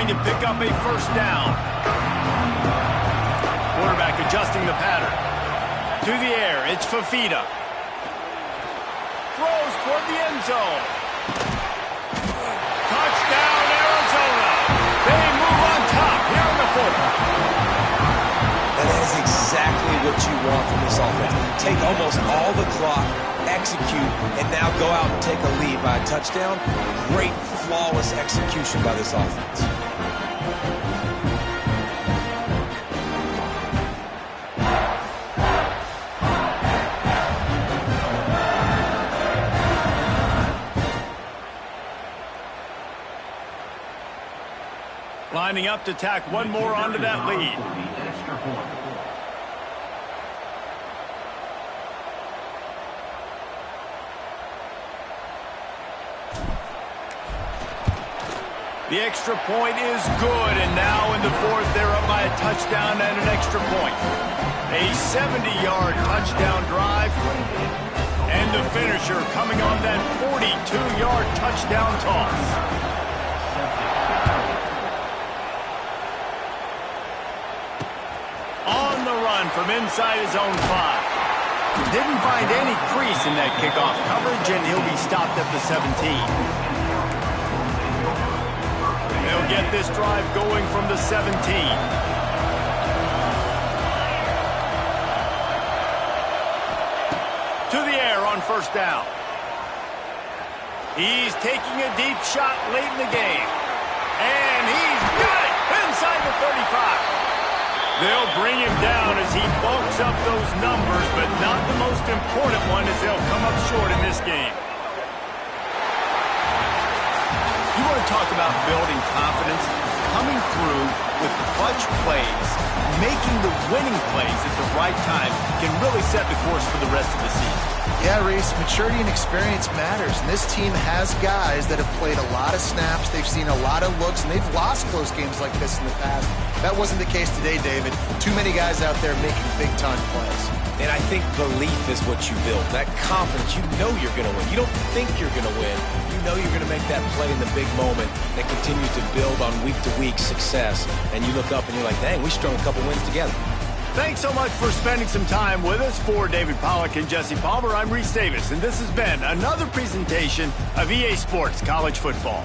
going to pick up a first down. Quarterback adjusting the pattern. To the air, it's Fafita. Throws toward the end zone. Touchdown, Arizona. They move on top here in the fourth. And that is exactly what you want from this offense. Take almost all the clock, execute, and now go out and take a lead by a touchdown. Great, flawless execution by this offense. Lining up to tack one more onto that lead. The extra point is good, and now in the fourth, they're up by a touchdown and an extra point. A 70-yard touchdown drive, and the finisher coming on that 42-yard touchdown toss. On the run from inside his own 5. Didn't find any crease in that kickoff coverage, and he'll be stopped at the 17. They'll get this drive going from the 17. To the air on first down. He's taking a deep shot late in the game. And he's got it inside the 35. They'll bring him down as he bulks up those numbers, but not the most important one as they'll come up short in this game. You want to talk about building confidence? Coming through with clutch plays, making the winning plays at the right time can really set the course for the rest of the season. Yeah, Reese, maturity and experience matters, and this team has guys that have played a lot of snaps, they've seen a lot of looks, and they've lost close games like this in the past. That wasn't the case today, David. Too many guys out there making big-time plays. And I think belief is what you build. That confidence, you know you're going to win. You don't think you're going to win. You know you're going to make that play in the big moment that continues to build on week-to-week success. And you look up and you're like, dang, we strung a couple wins together. Thanks so much for spending some time with us. For David Pollack and Jesse Palmer, I'm Reese Davis, and this has been another presentation of EA Sports College Football.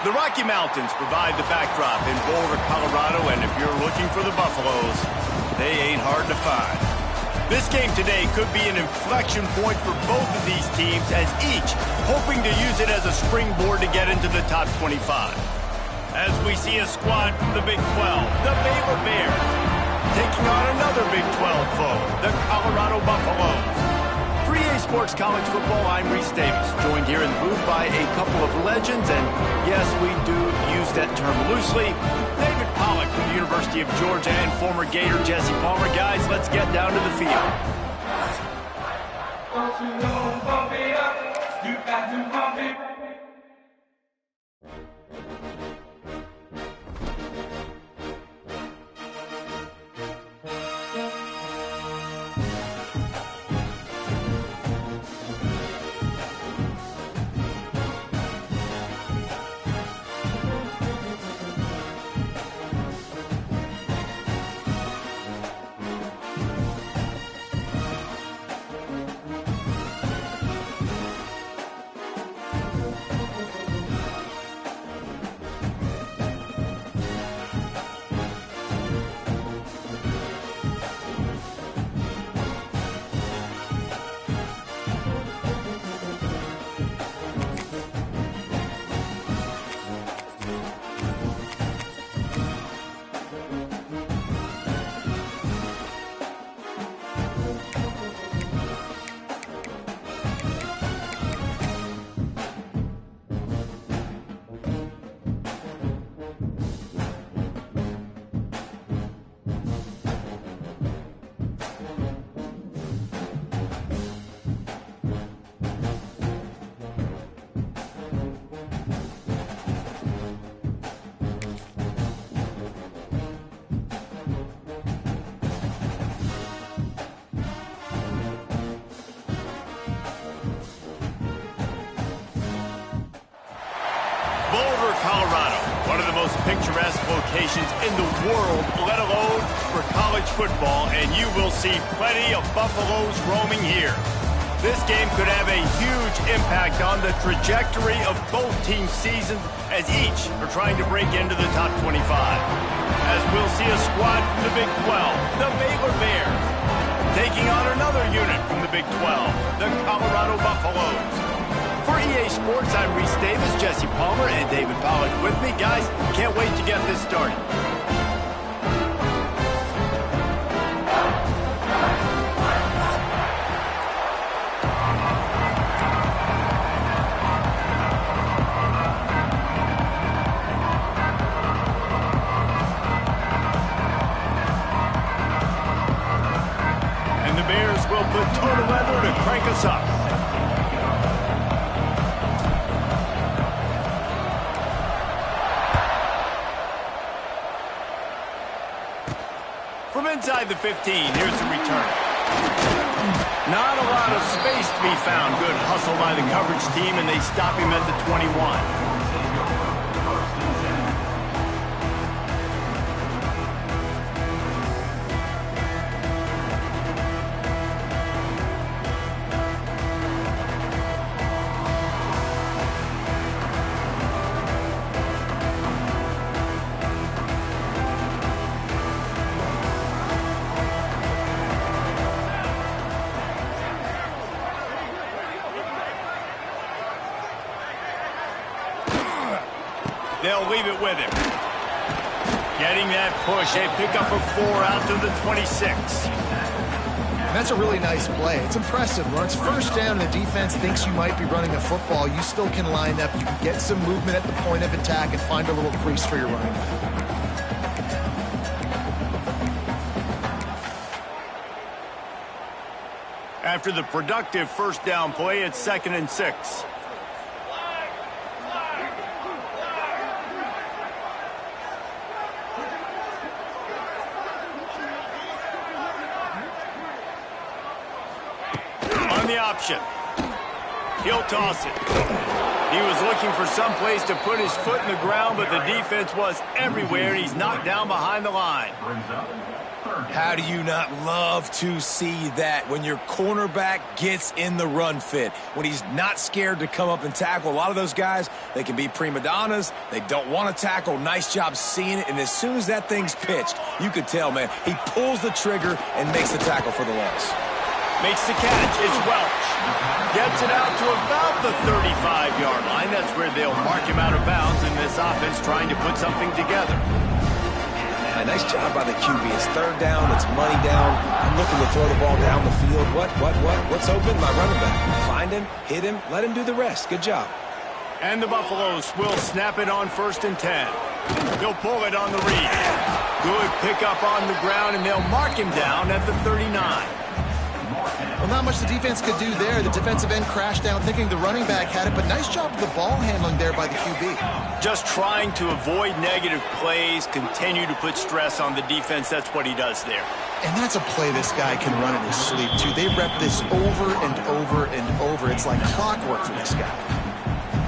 The Rocky Mountains provide the backdrop in Boulder, Colorado, and if you're looking for the Buffaloes, they ain't hard to find. This game today could be an inflection point for both of these teams, as each hoping to use it as a springboard to get into the top 25. As we see a squad from the Big 12, the Baylor Bears, taking on another Big 12 foe, the Colorado Buffaloes. For EA Sports College Football, I'm Reese Davis, joined here in the booth by a couple of legends, and yes, we do use that term loosely. David Pollack from the University of Georgia and former Gator Jesse Palmer. Guys, let's get down to the field. Boulder, Colorado, one of the most picturesque locations in the world, let alone for college football, and you will see plenty of Buffaloes roaming here. This game could have a huge impact on the trajectory of both teams' seasons as each are trying to break into the top 25. As we'll see a squad from the Big 12, the Baylor Bears, taking on another unit from the Big 12, the Colorado Buffaloes. For EA Sports, I'm Reese Davis, Jesse Palmer, and David Pollack with me. Guys, can't wait to get this started. And the Bears will put total weather to crank us up. From inside the 15, here's the return. Not a lot of space to be found. Good hustle by the coverage team, and they stop him at the 21. They'll leave it with him. Getting that push. A pickup of 4 out to the 26. And that's a really nice play. It's impressive. When it's first down and the defense thinks you might be running a football, you still can line up. You can get some movement at the point of attack and find a little crease for your running back. After the productive first down play, it's 2nd and 6. The option. He'll toss it. He was looking for some place to put his foot in the ground, but the defense was everywhere, and he's knocked down behind the line. How do you not love to see that when your cornerback gets in the run fit, when he's not scared to come up and tackle? A lot of those guys, they can be prima donnas. They don't want to tackle. Nice job seeing it, and as soon as that thing's pitched, you could tell, man, he pulls the trigger and makes the tackle for the loss. Makes the catch. It's Welch. Gets it out to about the 35-yard line. That's where they'll mark him out of bounds in this offense trying to put something together. A nice job by the QB. It's 3rd down. It's money down. I'm looking to throw the ball down the field. What's open? My running back. Find him, hit him, let him do the rest. Good job. And the Buffaloes will snap it on 1st and 10. They'll pull it on the read. Good pickup on the ground, and they'll mark him down at the 39. Well, not much the defense could do there. The defensive end crashed down thinking the running back had it, but nice job of the ball handling there by the QB. Just trying to avoid negative plays, continue to put stress on the defense. That's what he does there. And that's a play this guy can run in his sleep, too. They rep this over and over and over. It's like clockwork for this guy.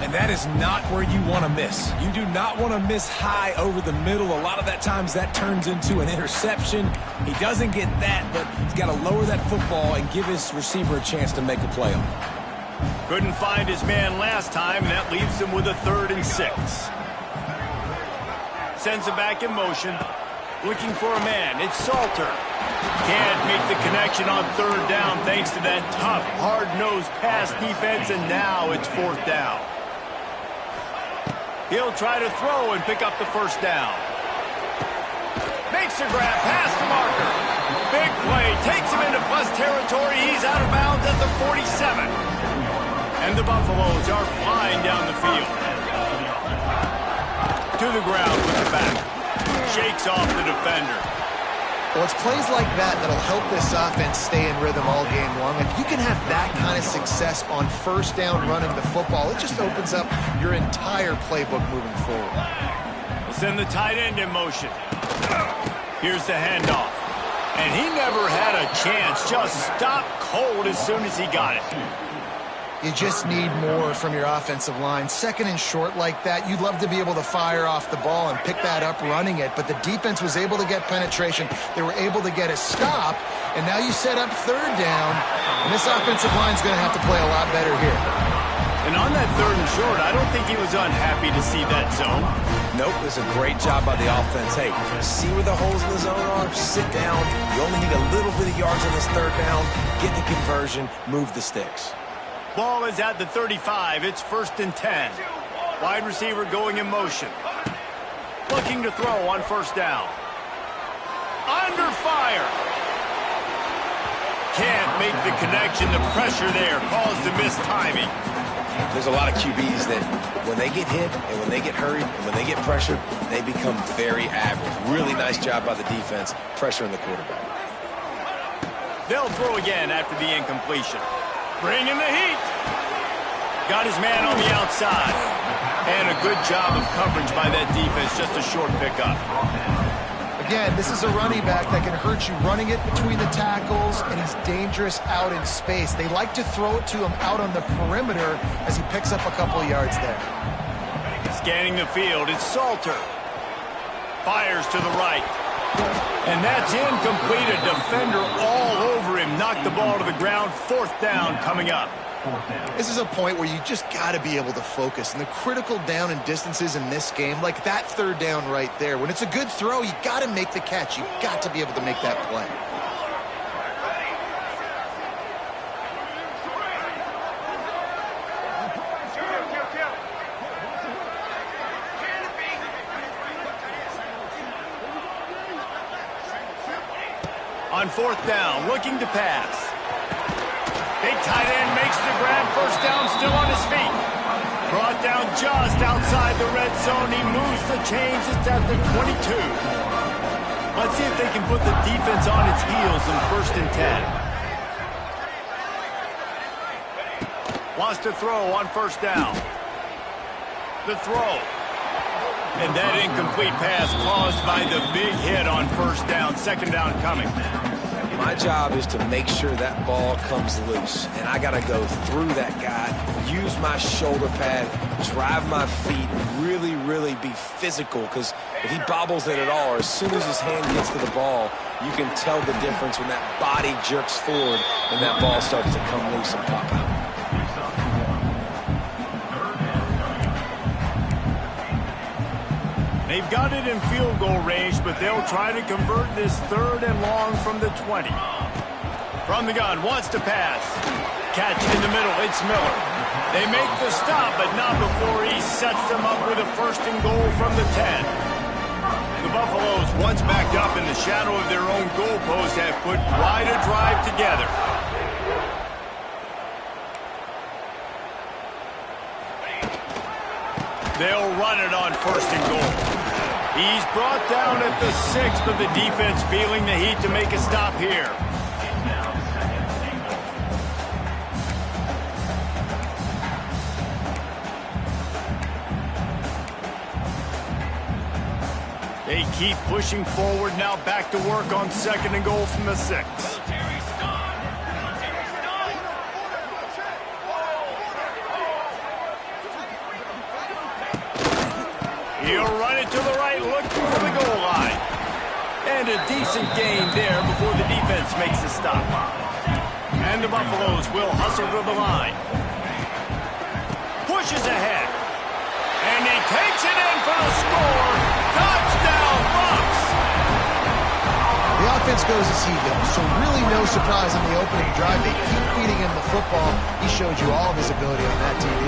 And that is not where you want to miss. You do not want to miss high over the middle. A lot of that times that turns into an interception. He doesn't get that, but he's got to lower that football and give his receiver a chance to make a play on it. Couldn't find his man last time, and that leaves him with a 3rd and 6. Sends it back in motion. Looking for a man. It's Salter. Can't make the connection on 3rd down thanks to that tough, hard-nosed pass defense, and now it's 4th down. He'll try to throw and pick up the 1st down. Makes a grab, pass to Marker. Big play, takes him into plus territory. He's out of bounds at the 47. And the Buffaloes are flying down the field. To the ground with the back. Shakes off the defender. Well, it's plays like that that'll help this offense stay in rhythm all game long. If you can have that kind of success on 1st down running the football, it just opens up your entire playbook moving forward. We'll send the tight end in motion. Here's the handoff. And he never had a chance. Just stopped cold as soon as he got it. You just need more from your offensive line. Second and short like that, you'd love to be able to fire off the ball and pick that up running it, but the defense was able to get penetration. They were able to get a stop, and now you set up third down, and this offensive line's going to have to play a lot better here. And on that third and short, I don't think he was unhappy to see that zone. Nope, it's a great job by the offense. Hey, see where the holes in the zone are, sit down. You only need a little bit of yards on this third down, get the conversion, move the sticks. Ball is at the 35. It's 1st and 10. Wide receiver going in motion. Looking to throw on 1st down. Under fire. Can't make the connection. The pressure there caused the missed timing. There's a lot of QBs that when they get hit and when they get hurried and when they get pressured, they become very average. Really nice job by the defense, pressuring the quarterback. They'll throw again after the incompletion. Bringing the heat. Got his man on the outside. And a good job of coverage by that defense. Just a short pickup. Again, this is a running back that can hurt you running it between the tackles, and he's dangerous out in space. They like to throw it to him out on the perimeter as he picks up a couple of yards there. Scanning the field, it's Salter. Fires to the right. And that's incomplete. A defender all over him. Knocked the ball to the ground. 4th down coming up. This is a point where you just got to be able to focus. And the critical down and distances in this game, like that third down right there, when it's a good throw, you got to make the catch. You got to be able to make that play. On 4th down, looking to pass. Big tight end makes the grab. 1st down, still on his feet. Brought down just outside the red zone. He moves the chains. It's at the 22. Let's see if they can put the defense on its heels in 1st and 10. Wants to throw on 1st down. The throw. And that incomplete pass caused by the big hit on 1st down. 2nd down coming. My job is to make sure that ball comes loose, and I got to go through that guy, use my shoulder pad, drive my feet, really, really be physical, because if he bobbles it at all, or as soon as his hand gets to the ball, you can tell the difference when that body jerks forward and that ball starts to come loose and pop out. They've got it in field goal range, but they'll try to convert this 3rd and long from the 20. From the gun, wants to pass. Catch in the middle, it's Miller. They make the stop, but not before he sets them up with a 1st and goal from the 10. The Buffaloes, once backed up in the shadow of their own goalpost, have put quite a drive together. They'll run it on 1st and goal. He's brought down at the 6, but the defense feeling the heat to make a stop here. They keep pushing forward, now back to work on 2nd and goal from the 6. He'll run it to the right, looking for the goal line. And a decent gain there before the defense makes the stop. And the Buffaloes will hustle to the line. Pushes ahead. And he takes it in for the score. Touchdown, Bucs! The offense goes as he goes, so really no surprise on the opening drive. They keep feeding him the football. He showed you all of his ability on that TD.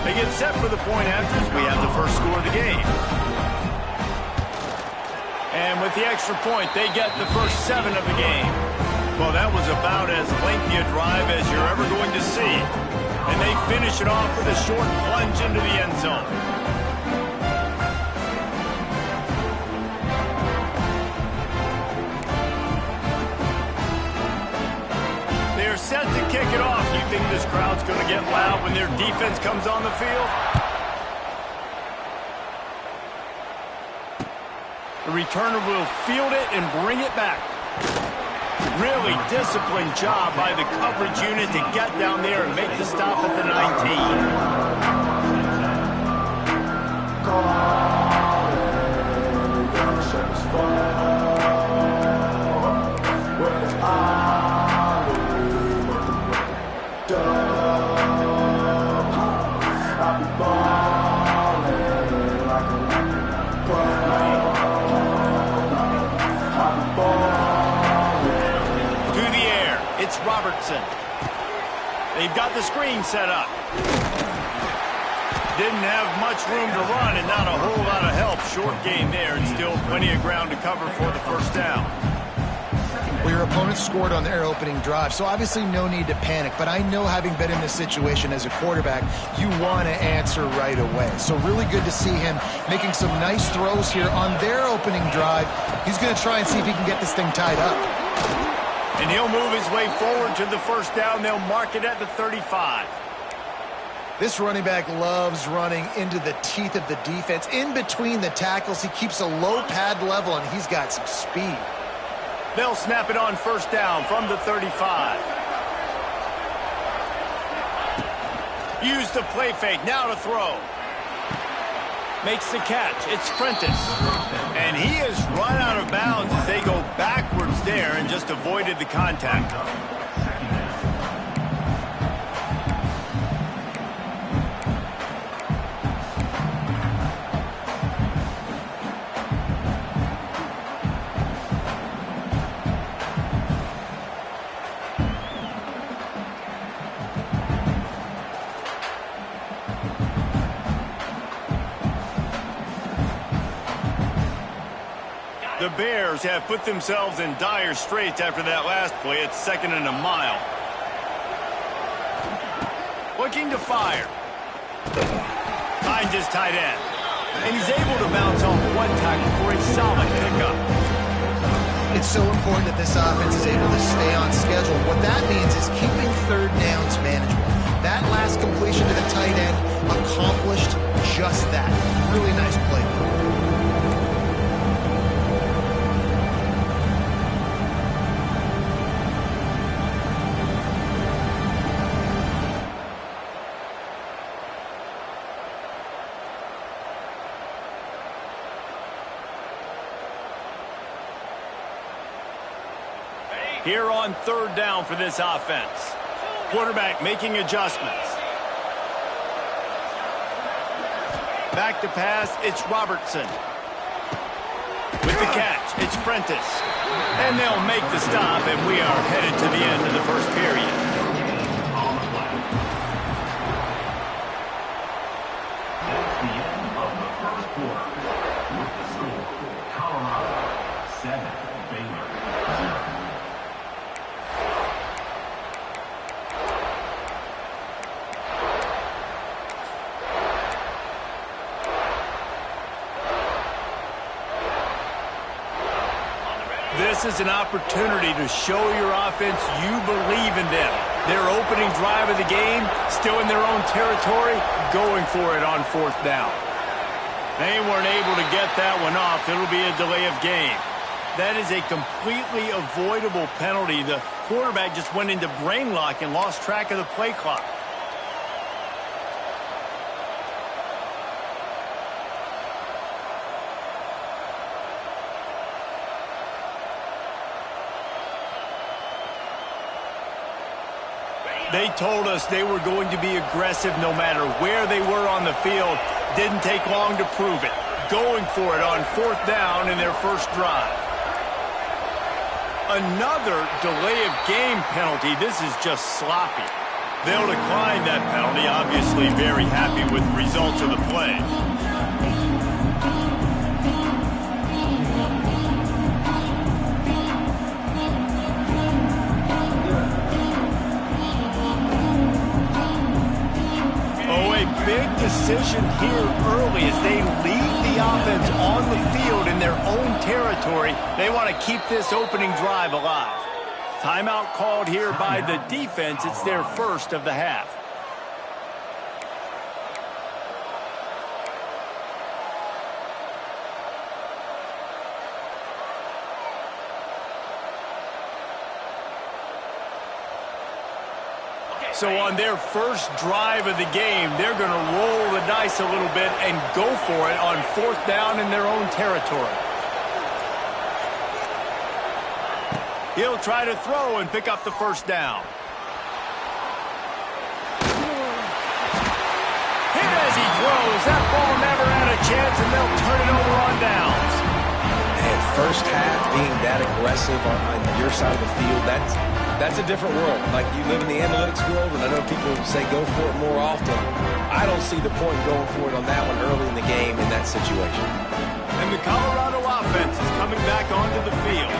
They get set for the point after as we have the first score of the game. And with the extra point, they get the first 7 of the game. Well, that was about as lengthy a drive as you're ever going to see. And they finish it off with a short plunge into the end zone. They're set to kick it off. You think this crowd's going to get loud when their defense comes on the field? The returner will field it and bring it back. Really disciplined job by the coverage unit to get down there and make the stop at the 19. Robertson. They've got the screen set up. Didn't have much room to run and not a whole lot of help. Short gain there and still plenty of ground to cover for the first down. Well, your opponent scored on their opening drive, so obviously no need to panic. But I know, having been in this situation as a quarterback, you want to answer right away. So really good to see him making some nice throws here on their opening drive. He's going to try and see if he can get this thing tied up. And he'll move his way forward to the first down. They'll mark it at the 35. This running back loves running into the teeth of the defense. In between the tackles, he keeps a low pad level, and he's got some speed. They'll snap it on first down from the 35. Use the play fake. Now to throw. Makes the catch. It's Prentice. And he is run out of bounds as they go backwards there and just avoided the contact. The Bears have put themselves in dire straits after that last play. It's 2nd and a mile. Looking to fire. Finds his tight end. And he's able to bounce off one tackle for a solid pickup. It's so important that this offense is able to stay on schedule. What that means is keeping third downs manageable. That last completion to the tight end accomplished just that. Really nice play. Here on third down for this offense. Quarterback making adjustments. Back to pass, it's Robertson. With the catch, it's Prentice. And they'll make the stop, and we are headed to the end of the first period. This is an opportunity to show your offense you believe in them. Their opening drive of the game, still in their own territory, going for it on fourth down. They weren't able to get that one off. It'll be a delay of game. That is a completely avoidable penalty. The quarterback just went into brain lock and lost track of the play clock. They told us they were going to be aggressive no matter where they were on the field. Didn't take long to prove it. Going for it on fourth down in their first drive. Another delay of game penalty. This is just sloppy. They'll decline that penalty. Obviously very happy with the results of the play. Big decision here early as they leave the offense on the field in their own territory. They want to keep this opening drive alive. Timeout called here by the defense. It's their first of the half. So on their first drive of the game, they're going to roll the dice a little bit and go for it on 4th down in their own territory. He'll try to throw and pick up the 1st down. Hit as he throws. That ball never had a chance, and they'll turn it over on downs. And first half being that aggressive on your side of the field, that's a different world. Like, you live in the analytics world, and I know people say go for it more often. I don't see the point in going for it on that one early in the game in that situation. And the Colorado offense is coming back onto the field.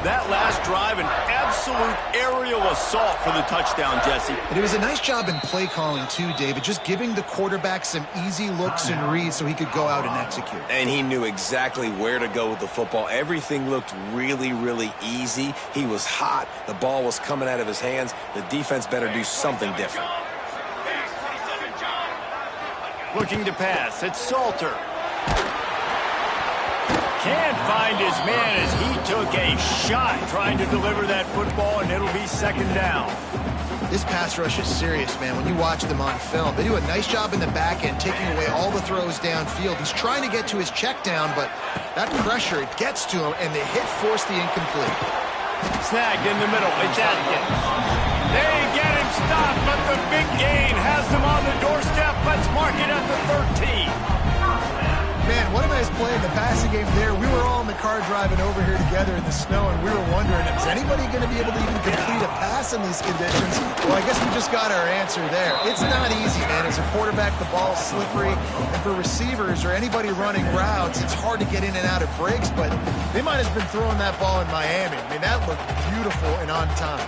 That last drive, an absolute aerial assault for the touchdown, Jesse. And it was a nice job in play calling, too, David, just giving the quarterback some easy looks and reads so he could go out and execute. And he knew exactly where to go with the football. Everything looked really, really easy. He was hot. The ball was coming out of his hands. The defense better do something different. Looking to pass. It's Salter. Can't find his man as he took a shot trying to deliver that football, and it'll be 2nd down. This pass rush is serious, man. When you watch them on film, they do a nice job in the back end, taking away all the throws downfield. He's trying to get to his check down, but that pressure, it gets to him, and the hit forced the incomplete. Snagged in the middle. It's Atkins. They get him stopped, but the big gain has them on the doorstep. Let's mark it at the 13. Man, what a nice play in the passing game there. We were all in the car driving over here together in the snow, and we were wondering, is anybody going to be able to even complete a pass in these conditions? Well, I guess we just got our answer there. It's not easy, man. As a quarterback, the ball's slippery, and for receivers or anybody running routes, it's hard to get in and out of breaks, but they might have been throwing that ball in Miami. I mean, that looked beautiful and on time.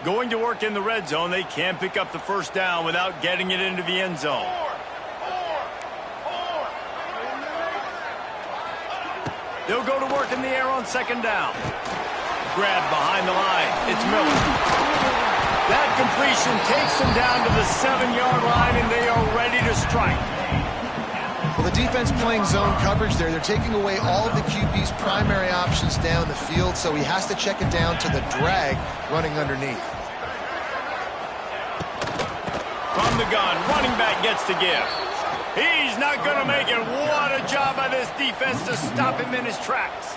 Going to work in the red zone. They can't pick up the 1st down without getting it into the end zone. They'll go to work in the air on 2nd down. Grab behind the line. It's Miller. That completion takes them down to the 7-yard line, and they are ready to strike. Well, the defense playing zone coverage there. They're taking away all of the QB's primary options down the field, so he has to check it down to the drag running underneath. From the gun, running back gets to give. He's not going to make it. What a job by this defense to stop him in his tracks.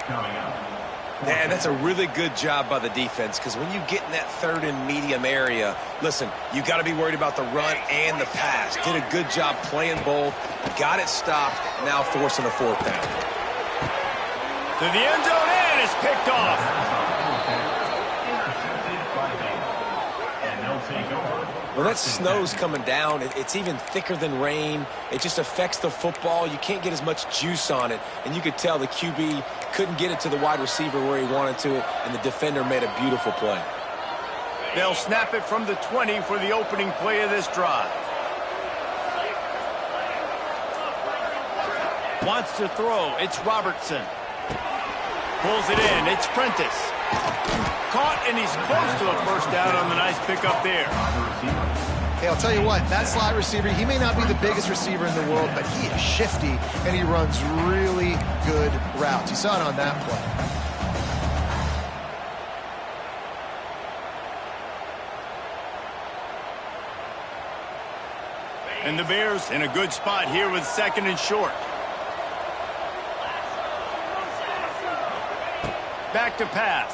Man, that's a really good job by the defense, because when you get in that 3rd and medium area, listen, you got to be worried about the run and the pass. Did a good job playing both, got it stopped, now forcing a 4th down. To the end zone, and it's picked off. When that snow's coming down, it's even thicker than rain. It just affects the football. You can't get as much juice on it. And you could tell the QB couldn't get it to the wide receiver where he wanted to, and the defender made a beautiful play. They'll snap it from the 20 for the opening play of this drive. Wants to throw. It's Robertson. Pulls it in. It's Prentice. Caught, and he's close to a 1st down on the nice pickup there. Hey, I'll tell you what, that slot receiver, he may not be the biggest receiver in the world, but he is shifty, and he runs really good routes. You saw it on that play. And the Bears in a good spot here with 2nd and short. Back to pass.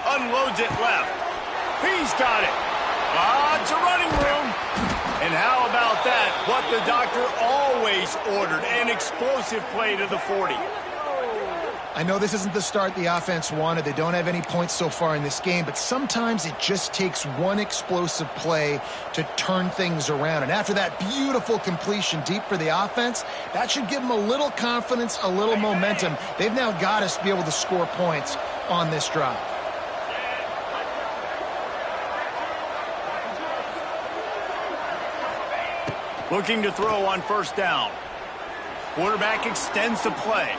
Unloads it left. He's got it. Lots of running room. And how about that? What the doctor always ordered, an explosive play to the 40. I know this isn't the start the offense wanted. They don't have any points so far in this game, but sometimes it just takes one explosive play to turn things around. And after that beautiful completion deep for the offense, that should give them a little confidence, a little momentum. They've now got us to be able to score points on this drive. Looking to throw on 1st down. Quarterback extends the play.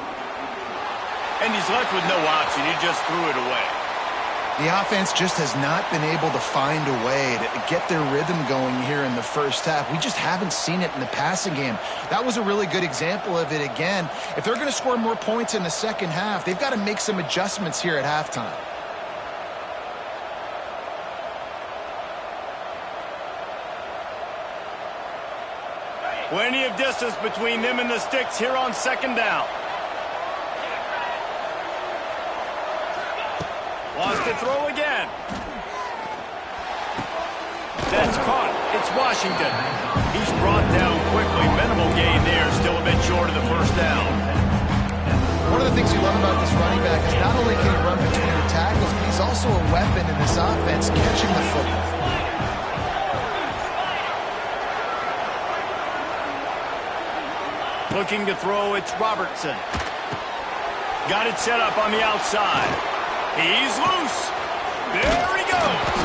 And he's left with no option. He just threw it away. The offense just has not been able to find a way to get their rhythm going here in the first half. We just haven't seen it in the passing game. That was a really good example of it again. If they're going to score more points in the second half, they've got to make some adjustments here at halftime. Plenty of distance between them and the sticks here on second down. Wants to throw again. That's caught. It's Washington. He's brought down quickly. Minimal gain there. Still a bit short of the first down. One of the things you love about this running back is not only can he run between the tackles, but he's also a weapon in this offense catching the football. Looking to throw, it's Robertson. Got it set up on the outside. He's loose. There he goes.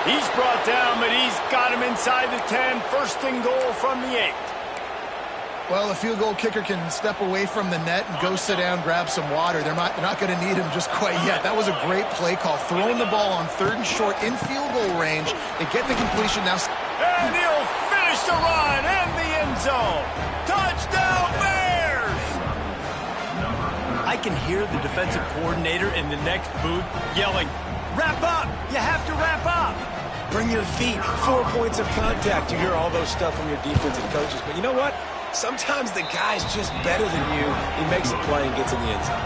He's brought down, but he's got him inside the 10. First and goal from the 8. Well, a field goal kicker can step away from the net and go sit down, grab some water. They're not going to need him just quite yet. That was a great play call. Throwing the ball on 3rd and short in field goal range. They get the completion now. And he'll finish the run and the end zone. Touchdown, Bears! I can hear the defensive coordinator in the next booth yelling, "Wrap up! You have to wrap up!" Bring your feet. 4 points of contact. You hear all those stuff from your defensive coaches. But you know what? Sometimes the guy's just better than you. He makes a play and gets in the end zone.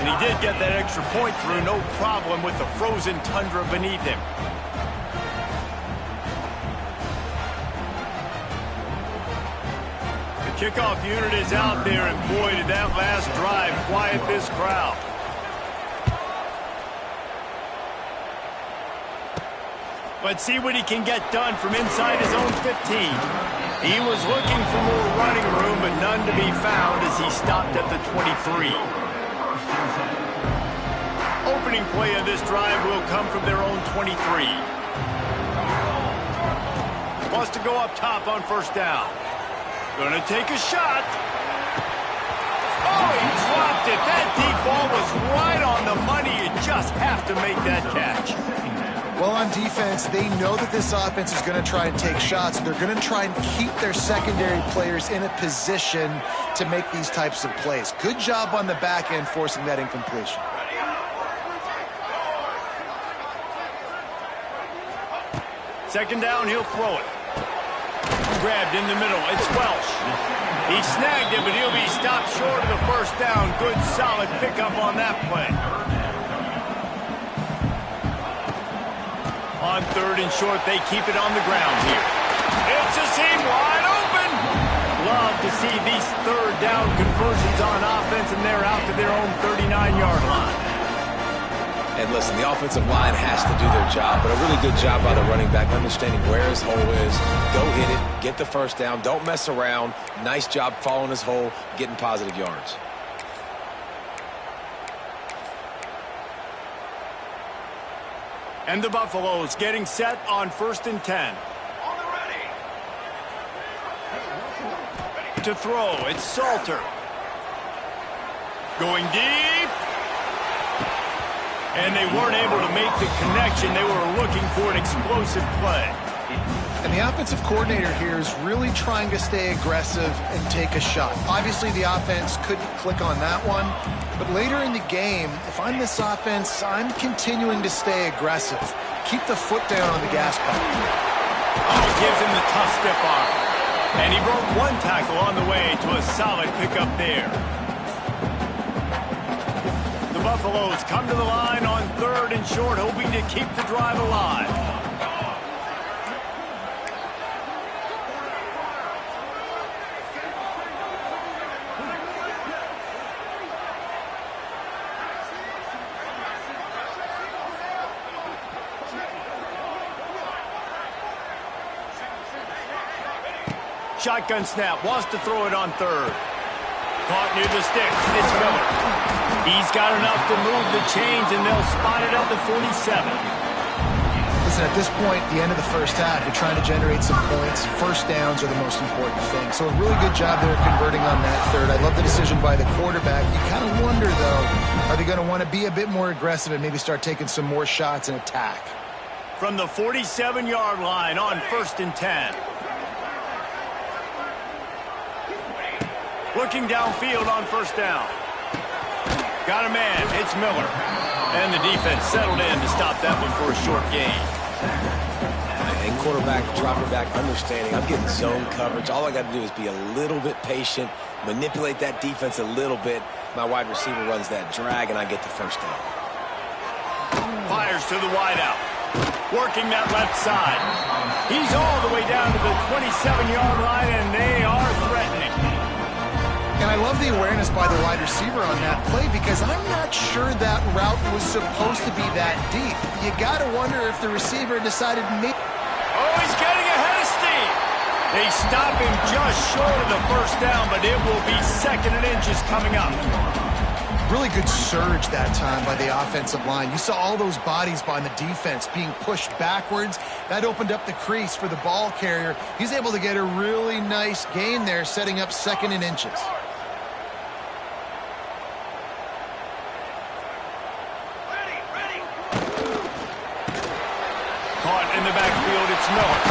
And he did get that extra point through, no problem with the frozen tundra beneath him. Kickoff unit is out there, and boy, did that last drive quiet this crowd. Let's see what he can get done from inside his own 15. He was looking for more running room, but none to be found as he stopped at the 23. Opening play of this drive will come from their own 23. Wants to go up top on first down. Gonna take a shot. Oh, he dropped it. That deep ball was right on the money. You just have to make that catch. Well, on defense, they know that this offense is going to try and take shots. They're going to try and keep their secondary players in a position to make these types of plays. Good job on the back end forcing that incompletion. Second down, he'll throw it. Grabbed in the middle. It's Welsh. He snagged it, but he'll be stopped short of the first down. Good, solid pickup on that play. On 3rd and short, they keep it on the ground here. It's a seam wide open. Love to see these 3rd down conversions on offense, and they're out to their own 39-yard line. And listen, the offensive line has to do their job, but a really good job by the running back, understanding where his hole is. Go hit it, get the first down, don't mess around. Nice job following his hole, getting positive yards. And the Buffaloes getting set on 1st and 10. To throw, it's Salter. Going deep. And they weren't able to make the connection. They were looking for an explosive play. And the offensive coordinator here is really trying to stay aggressive and take a shot. Obviously, the offense couldn't click on that one. But later in the game, if I'm this offense, I'm continuing to stay aggressive. Keep the foot down on the gas pedal. Oh, gives him the tough stiff arm. And he broke one tackle on the way to a solid pickup there. The Buffaloes come to the line on 3rd and short, hoping to keep the drive alive. Shotgun snap, wants to throw it on 3rd. Caught near the sticks, it's Miller. He's got enough to move the chains, and they'll spot it at the 47. This listen, at this point, the end of the first half, you're trying to generate some points. First downs are the most important thing. So a really good job there converting on that third. I love the decision by the quarterback. You kind of wonder, though, are they going to want to be a bit more aggressive and maybe start taking some more shots and attack? From the 47-yard line on 1st and 10. Looking downfield on 1st down. Got a man. It's Miller. And the defense settled in to stop that one for a short gain. And quarterback dropping back, understanding I'm getting zone coverage. All I got to do is be a little bit patient, manipulate that defense a little bit. My wide receiver runs that drag, and I get the first down. Fires to the wideout. Working that left side. He's all the way down to the 27-yard line, and they are threatening. And I love the awareness by the wide receiver on that play because I'm not sure that route was supposed to be that deep. You got to wonder if the receiver decided maybe... Oh, he's getting ahead of steam. They stop him just short of the first down, but it will be 2nd and inches coming up. Really good surge that time by the offensive line. You saw all those bodies by the defense being pushed backwards. That opened up the crease for the ball carrier. He's able to get a really nice gain there, setting up 2nd and inches. Caught in the backfield, it's Miller.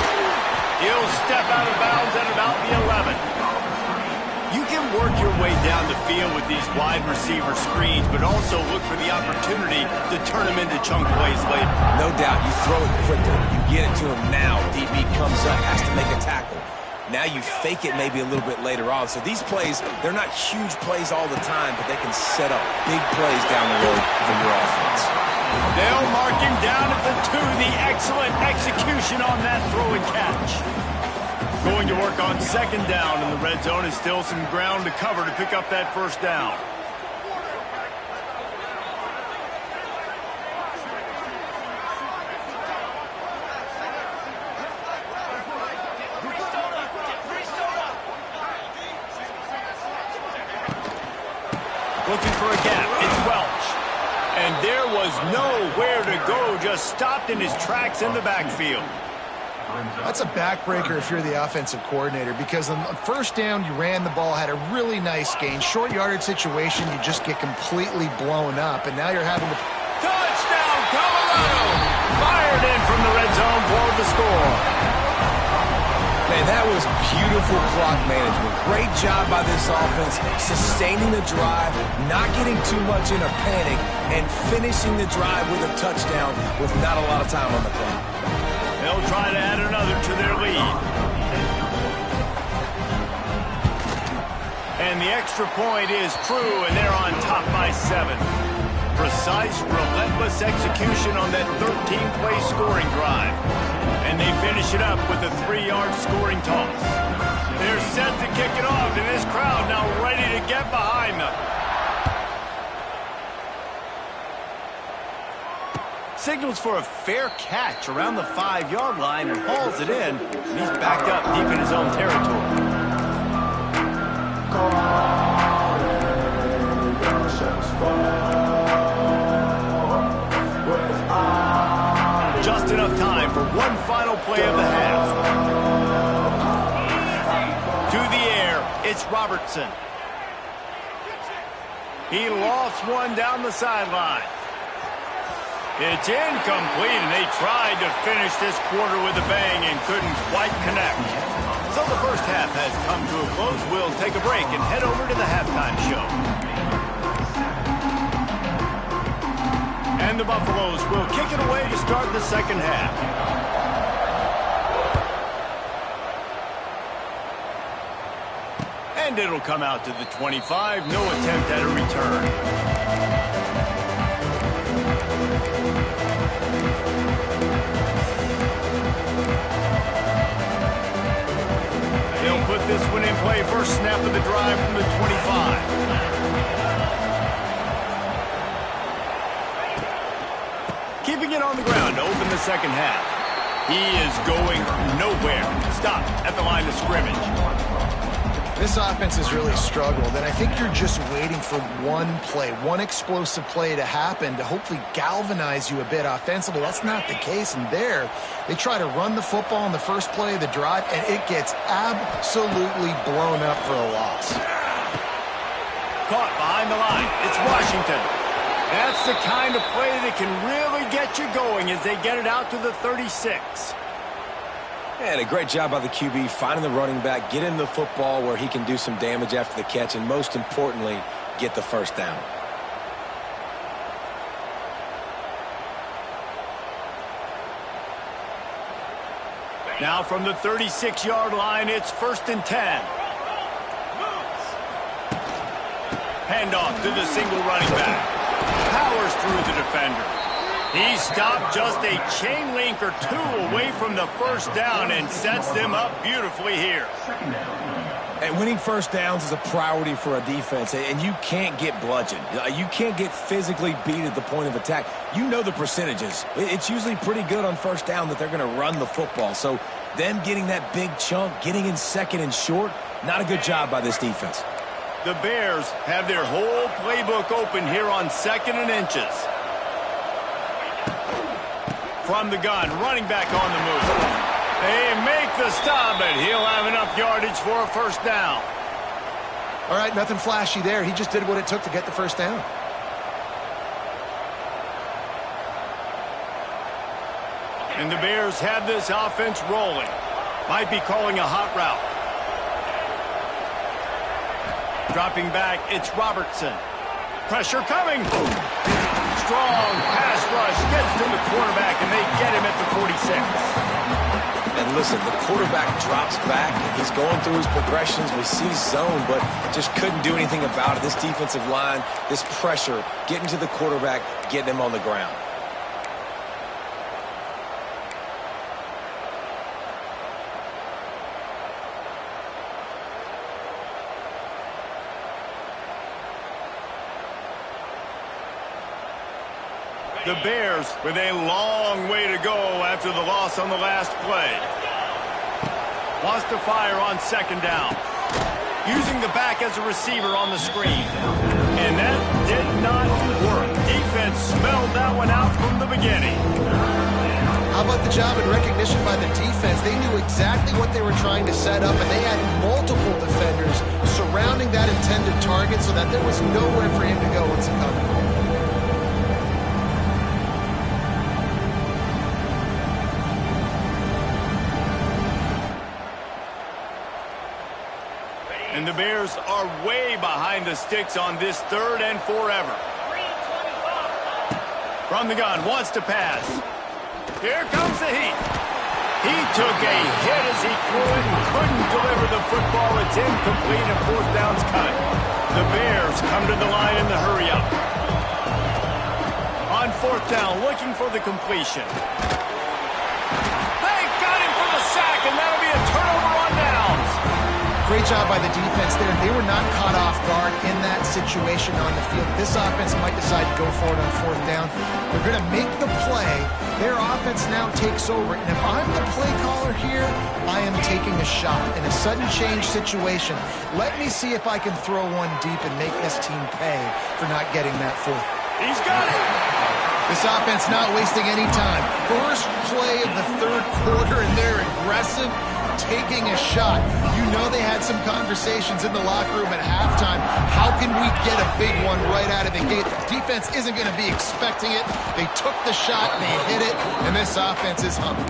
He'll step out of bounds at about the 11. You can work your way down the field with these wide receiver screens, but also look for the opportunity to turn them into chunk plays later. No doubt, you throw it quickly. You get it to him now. DB comes up, has to make a tackle. Now you fake it maybe a little bit later on. So these plays, they're not huge plays all the time, but they can set up big plays down the road for your offense. They'll mark him down at the 2. The excellent execution on that throw and catch. Going to work on 2nd down, and the red zone is still some ground to cover to pick up that 1st down. Looking for a gap. It's Welch. And there was nowhere to go, just stopped in his tracks in the backfield. That's a backbreaker if you're the offensive coordinator because on the 1st down, you ran the ball, had a really nice gain. Short yardage situation, you just get completely blown up, and now you're having to... Touchdown, Colorado! Fired in from the red zone for the score. Man, that was beautiful clock management. Great job by this offense, sustaining the drive, not getting too much in a panic, and finishing the drive with a touchdown with not a lot of time on the clock. They'll try to add another to their lead. And the extra point is true, and they're on top by 7. Precise, relentless execution on that 13-play scoring drive. And they finish it up with a 3-yard scoring toss. They're set to kick it off, and this crowd now ready to get behind them. Signals for a fair catch around the 5-yard line and hauls it in. And he's backed up deep in his own territory. Just enough time for one final play of the half. To the air, it's Robertson. He lost one down the sideline. It's incomplete, and they tried to finish this quarter with a bang and couldn't quite connect. So the first half has come to a close. We'll take a break and head over to the halftime show. And the Buffaloes will kick it away to start the second half. And it'll come out to the 25. No attempt at a return. They'll put this one in play. First snap of the drive from the 25. Keeping it on the ground to open the second half. He is going nowhere. Stop at the line of scrimmage. This offense has really struggled, and I think you're just waiting for one play, one explosive play to happen to hopefully galvanize you a bit offensively. That's not the case, and there, they try to run the football in the first play of the drive, and it gets absolutely blown up for a loss. Caught behind the line. It's Washington. That's the kind of play that can really get you going as they get it out to the 36. And a great job by the QB finding the running back, get him the football where he can do some damage after the catch, and most importantly, get the first down. Now from the 36-yard line, it's 1st and 10. Handoff to the single running back. Powers through the defender. He stopped just a chain link or two away from the first down and sets them up beautifully here. And winning first downs is a priority for a defense, and you can't get bludgeoned. You can't get physically beat at the point of attack. You know the percentages. It's usually pretty good on first down that they're going to run the football. So them getting that big chunk, getting in second and short, not a good job by this defense. The Bears have their whole playbook open here on 2nd and inches. From the gun, running back on the move. They make the stop, but he'll have enough yardage for a first down. All right, nothing flashy there. He just did what it took to get the first down. And the Bears have this offense rolling. Might be calling a hot route. Dropping back, it's Robertson. Pressure coming. Strong pass rush gets to the quarterback, and they get him at the 46. And listen, the quarterback drops back, and he's going through his progressions. We see zone, but just couldn't do anything about it. This defensive line, this pressure, getting to the quarterback, getting him on the ground. The Bears with a long way to go after the loss on the last play. Wants to fire on 2nd down. Using the back as a receiver on the screen. And that did not work. Defense smelled that one out from the beginning. How about the job and recognition by the defense? They knew exactly what they were trying to set up, and they had multiple defenders surrounding that intended target so that there was nowhere for him to go once it comes. And the Bears are way behind the sticks on this 3rd and forever. From the gun, wants to pass. Here comes the heat. He took a hit as he threw it and couldn't deliver the football. It's incomplete and 4th down's cut. The Bears come to the line in the hurry up. On 4th down, looking for the completion. They got him for the sack, and that'll be a turnover on downs. Great job by the defense there. They were not caught off guard in that situation on the field. This offense might decide to go for it on 4th down. They're going to make the play. Their offense now takes over. And if I'm the play caller here, I am taking a shot in a sudden change situation. Let me see if I can throw one deep and make this team pay for not getting that 4th. He's got it. This offense not wasting any time. First play of the 3rd quarter, and they're aggressive, taking a shot. You know they had some conversations in the locker room at halftime. How can we get a big one right out of the gate? The defense isn't going to be expecting it. They took the shot, they hit it, and this offense is humming.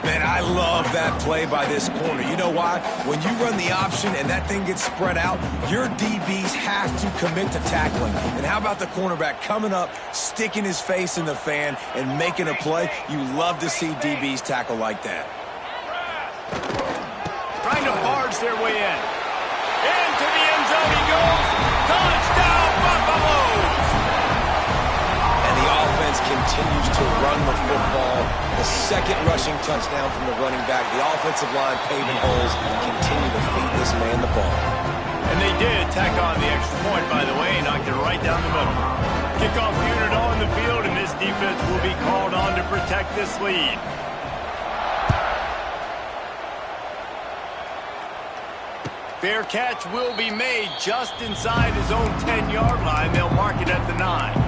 Man, I love that play by this corner. You know why? When you run the option and that thing gets spread out, your DBs have to commit to tackling. And how about the cornerback coming up, sticking his face in the fan, and making a play? You love to see DBs tackle like that. Trying to barge their way in. Into the end zone he goes. Touchdown, Buffaloes! And the offense continues to run the football. The 2nd rushing touchdown from the running back. The offensive line paving holes, continue to feed this man the ball. And they did tack on the extra point, by the way, and knocked it right down the middle. Kickoff unit on the field, and this defense will be called on to protect this lead. Fair catch will be made just inside his own 10-yard line. They'll mark it at the 9.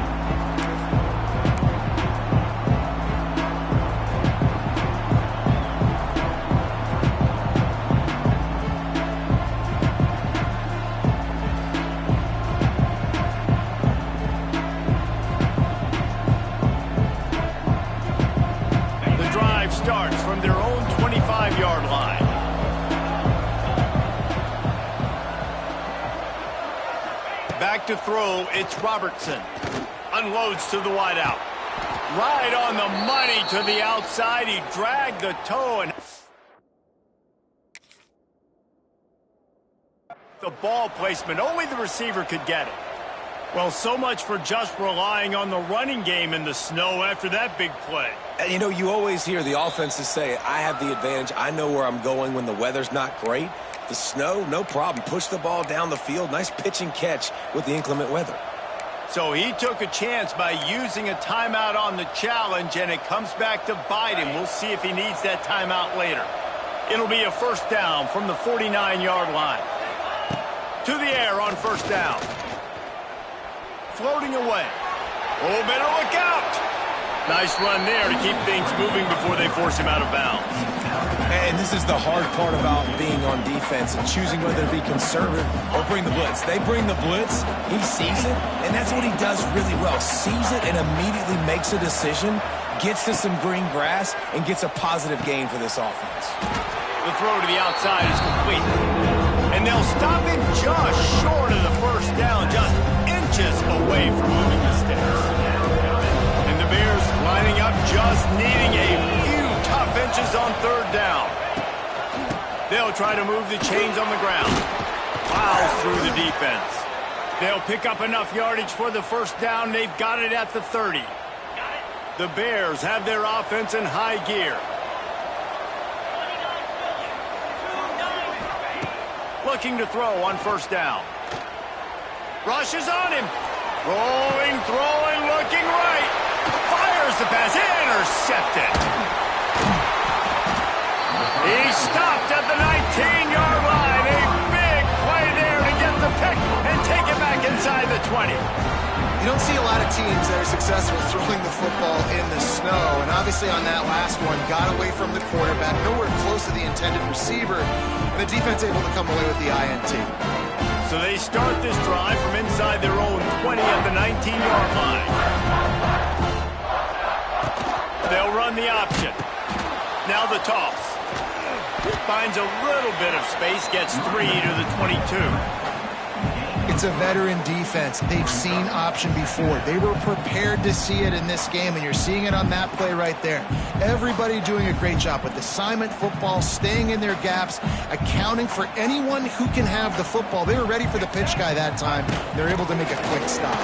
Starts from their own 25-yard line. Back to throw, it's Robertson. Unloads to the wideout. Right on the money to the outside. He dragged the toe and the ball placement. Only the receiver could get it. Well, so much for just relying on the running game in the snow after that big play. And you know, you always hear the offenses say, I have the advantage. I know where I'm going when the weather's not great. The snow, no problem. Push the ball down the field. Nice pitch and catch with the inclement weather. So he took a chance by using a timeout on the challenge, and it comes back to bite him. We'll see if he needs that timeout later. It'll be a first down from the 49-yard line. To the air on first down. Floating away. Oh, better look out. Nice run there to keep things moving before they force him out of bounds. And this is the hard part about being on defense and choosing whether to be conservative or bring the blitz. They bring the blitz, he sees it, and that's what he does really well. Sees it and immediately makes a decision, gets to some green grass, and gets a positive gain for this offense. The throw to the outside is complete. And they'll stop him just short of the first down, just inches away from moving the sticks. And the Bears lining up, just needing a few tough inches on third down. They'll try to move the chains on the ground. Plows through the defense. They'll pick up enough yardage for the first down. They've got it at the 30. The Bears have their offense in high gear. Looking to throw on first down. Rushes on him. Rolling, throwing, looking right. Fires the pass. Intercepted. He stopped at the 19-yard line. A big play there to get the pick and take it back inside the 20. You don't see a lot of teams that are successful throwing the football in the snow, and obviously on that last one, got away from the quarterback, nowhere close to the intended receiver, and the defense able to come away with the INT. So they start this drive from inside their own 20 at the 19-yard line. They'll run the option. Now the toss. Finds a little bit of space, gets 3 to the 22. It's a veteran defense. They've seen option before. They were prepared to see it in this game, and you're seeing it on that play right there. Everybody doing a great job with assignment football, staying in their gaps, accounting for anyone who can have the football. They were ready for the pitch guy that time. They're able to make a quick stop.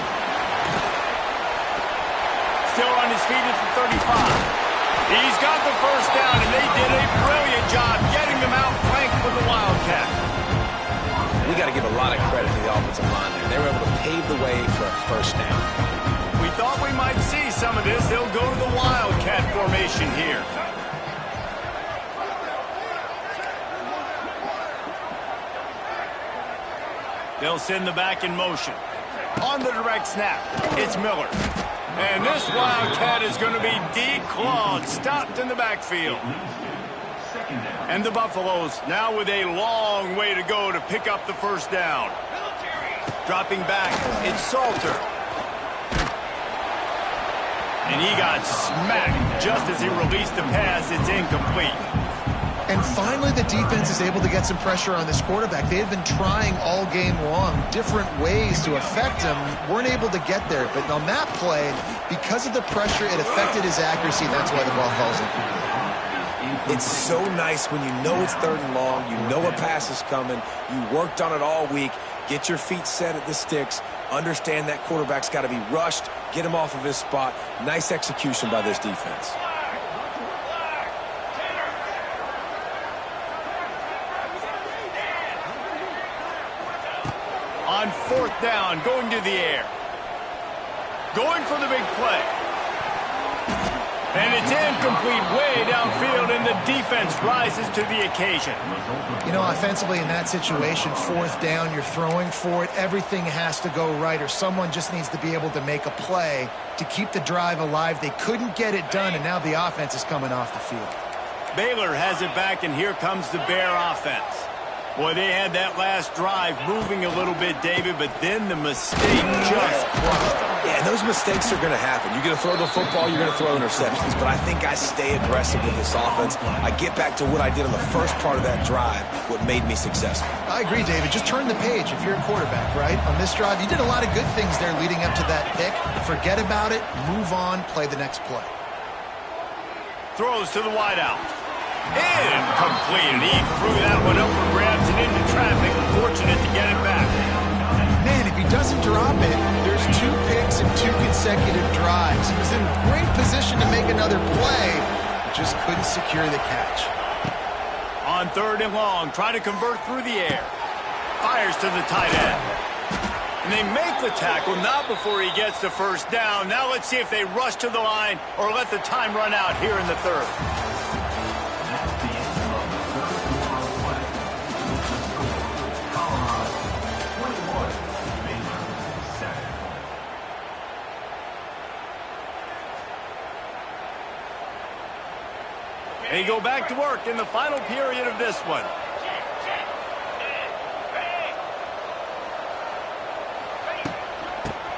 Still on his feet at the 35. He's got the first down, and they did a brilliant job getting them out flanked with the Wildcat. We got to give a lot of credit to the offensive line there. They were able to pave the way for a first down. We thought we might see some of this. They'll go to the Wildcat formation here. They'll send the back in motion. On the direct snap, it's Miller. And this Wildcat is going to be declawed, stopped in the backfield. And the Buffaloes now with a long way to go to pick up the first down. Dropping back, it's Salter. And he got smacked just as he released the pass. It's incomplete. And finally, the defense is able to get some pressure on this quarterback. They had been trying all game long different ways to affect him, weren't able to get there. But on that play, because of the pressure, it affected his accuracy. That's why the ball falls in. It's so nice when you know it's third and long, you know a pass is coming, you worked on it all week, get your feet set at the sticks, understand that quarterback's got to be rushed, get him off of his spot. Nice execution by this defense. On fourth down, going to the air. Going for the big play. And it's incomplete way downfield, and the defense rises to the occasion. You know, offensively in that situation, fourth down, you're throwing for it. Everything has to go right, or someone just needs to be able to make a play to keep the drive alive. They couldn't get it done, and now the offense is coming off the field. Baylor has it back, and here comes the Bear offense. Boy, they had that last drive moving a little bit, David, but then the mistake just crushed them. Yeah, those mistakes are going to happen. You're going to throw the football, you're going to throw interceptions, but I think I stay aggressive with this offense. I get back to what I did on the first part of that drive, what made me successful. I agree, David. Just turn the page if you're a quarterback, right? On this drive, you did a lot of good things there leading up to that pick. Forget about it, move on, play the next play. Throws to the wideout. Incomplete. He threw that one up for grabs and into traffic. Fortunate to get it back. Man, if he doesn't drop it, there's 2 picks and 2 consecutive drives. He was in great position to make another play, but just couldn't secure the catch. On 3rd and long, trying to convert through the air. Fires to the tight end. And they make the tackle, not before he gets the first down. Now let's see if they rush to the line or let the time run out here in the 3rd. They go back to work in the final period of this one.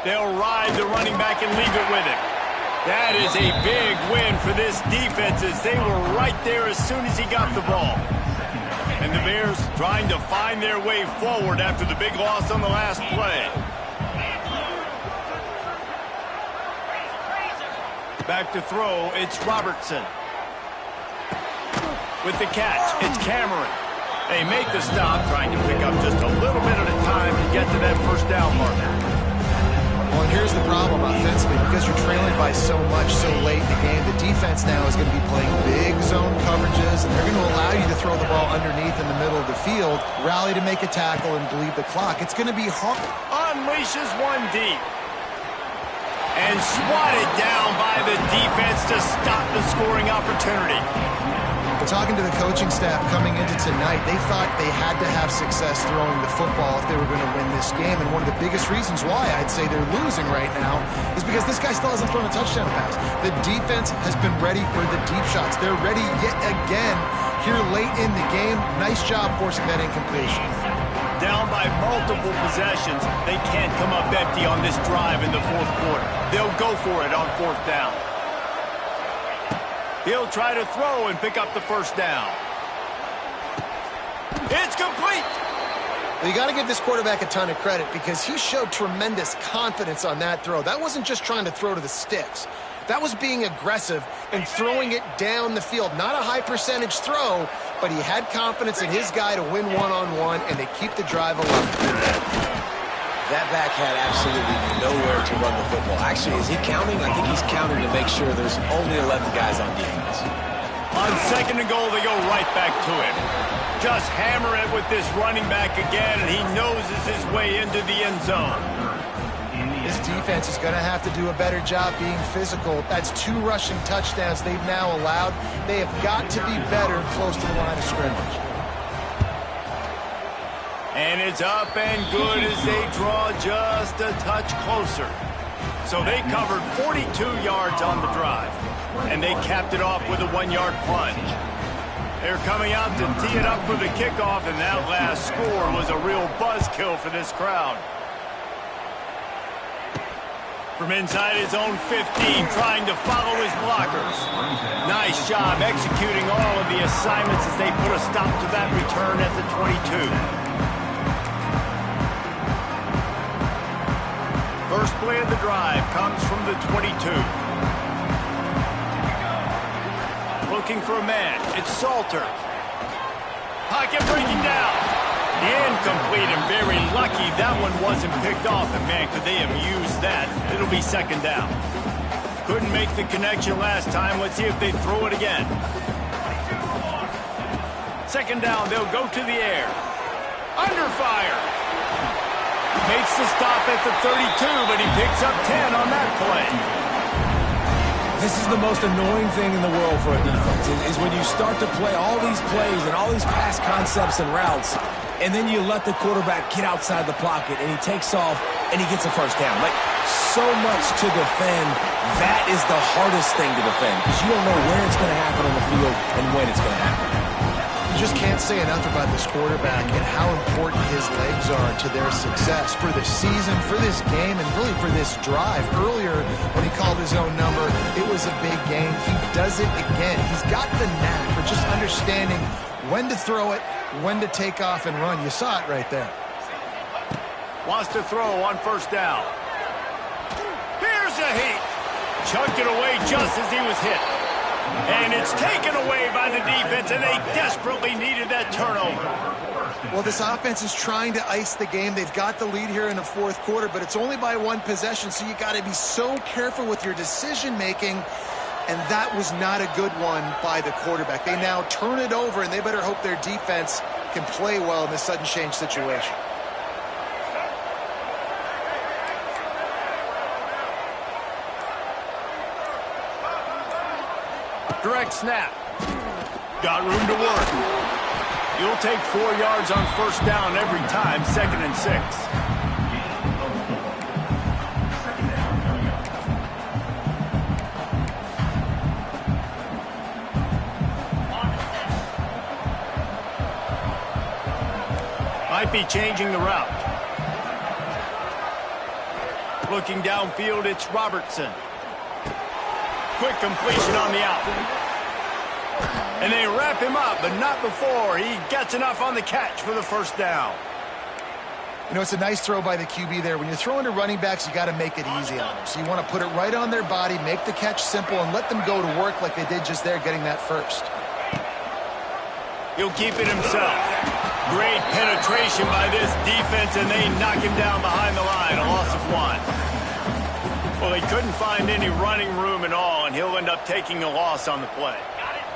They'll ride the running back and leave it with him. That is a big win for this defense, as they were right there as soon as he got the ball. And the Bears trying to find their way forward after the big loss on the last play. Back to throw, it's Robertson. With the catch, it's Cameron. They make the stop, trying to pick up just a little bit at a time to get to that first down mark. Well, and here's the problem offensively. Because you're trailing by so much so late in the game, the defense now is going to be playing big zone coverages, and they're going to allow you to throw the ball underneath in the middle of the field, rally to make a tackle, and bleed the clock. It's going to be hard. Unleashes one deep. And swatted down by the defense to stop the scoring opportunity. Talking to the coaching staff coming into tonight, they thought they had to have success throwing the football if they were going to win this game. And one of the biggest reasons why I'd say they're losing right now is because this guy still hasn't thrown a touchdown pass. The defense has been ready for the deep shots. They're ready yet again here late in the game. Nice job forcing that incompletion. Down by multiple possessions, they can't come up empty on this drive in the 4th quarter. They'll go for it on 4th down. He'll try to throw and pick up the first down. It's complete. Well, you got to give this quarterback a ton of credit because he showed tremendous confidence on that throw. That wasn't just trying to throw to the sticks. That was being aggressive and throwing it down the field. Not a high percentage throw, but he had confidence in his guy to win one-on-one, and they keep the drive alive. That back had absolutely nowhere to run the football. Actually, is he counting? I think he's counting to make sure there's only 11 guys on defense. On 2nd and goal, they go right back to him. Just hammer it with this running back again, and he noses his way into the end zone. This defense is going to have to do a better job being physical. That's 2 rushing touchdowns they've now allowed. They have got to be better close to the line of scrimmage. And it's up and good as they draw just a touch closer. So they covered 42 yards on the drive, and they capped it off with a 1-yard plunge. They're coming out to tee it up for the kickoff, and that last score was a real buzzkill for this crowd. From inside his own 15, trying to follow his blockers. Nice job executing all of the assignments as they put a stop to that return at the 22. First play of the drive comes from the 22. Looking for a man. It's Salter. Pocket breaking down. Incomplete and very lucky that one wasn't picked off. And man, could they have used that? It'll be 2nd down. Couldn't make the connection last time. Let's see if they throw it again. 2nd down, they'll go to the air. Under fire. Makes the stop at the 32, but he picks up 10 on that play. This is the most annoying thing in the world for a defense, is when you start to play all these plays and all these pass concepts and routes, and then you let the quarterback get outside the pocket, and he takes off, and he gets a first down. Like, so much to defend. That is the hardest thing to defend, because you don't know where it's going to happen on the field and when it's going to happen. You just can't say enough about this quarterback and how important his legs are to their success for the season, for this game, and really for this drive. Earlier, when he called his own number, it was a big game. He does it again. He's got the knack for just understanding when to throw it, when to take off and run. You saw it right there. Wants to throw on first down. Here's a heat. Chucked it away just as he was hit. And it's taken away by the defense, and they desperately needed that turnover. Well, this offense is trying to ice the game. They've got the lead here in the fourth quarter, but it's only by one possession, so you got to be so careful with your decision-making, and that was not a good one by the quarterback. They now turn it over, and they better hope their defense can play well in this sudden change situation. Direct snap. Got room to work. You'll take 4 yards on first down every time, 2nd and 6. Might be changing the route. Looking downfield, it's Robertson. Quick completion on the out. And they wrap him up, but not before he gets enough on the catch for the first down. You know, it's a nice throw by the QB there. When you're throwing to running backs, you got to make it easy on them. So you want to put it right on their body, make the catch simple, and let them go to work like they did just there, getting that first. He'll keep it himself. Great penetration by this defense, and they knock him down behind the line. A loss of 1. Well, he couldn't find any running room at all, and he'll end up taking a loss on the play.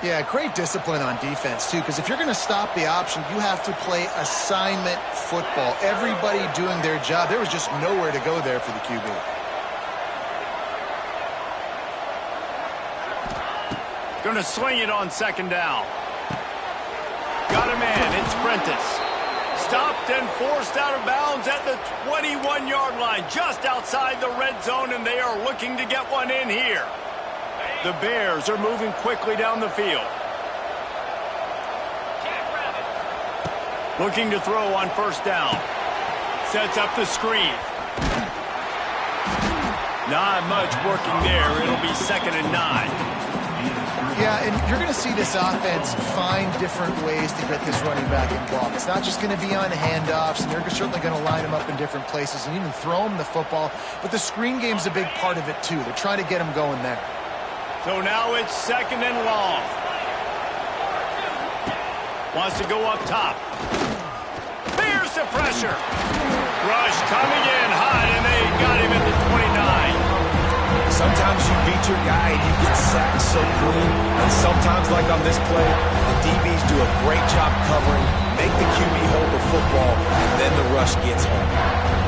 Yeah, great discipline on defense, too, because if you're going to stop the option, you have to play assignment football. Everybody doing their job. There was just nowhere to go there for the QB. Going to swing it on 2nd down. Got a man. It's Prentice. Stopped and forced out of bounds at the 21-yard line, just outside the red zone, and they are looking to get one in here. The Bears are moving quickly down the field. Looking to throw on first down. Sets up the screen. Not much working there. It'll be 2nd and 9. Yeah, and you're going to see this offense find different ways to get this running back involved. It's not just going to be on handoffs, and they're certainly going to line him up in different places and even throw him the football. But the screen game's a big part of it, too. They're trying to get him going there. So now it's 2nd and long. Wants to go up top. Here's the pressure. Rush coming in hot, and they got him at the 29. Sometimes you beat your guy and you get sacked so clean, and sometimes, like on this play, the DBs do a great job covering, make the QB hold the football, and then the rush gets home.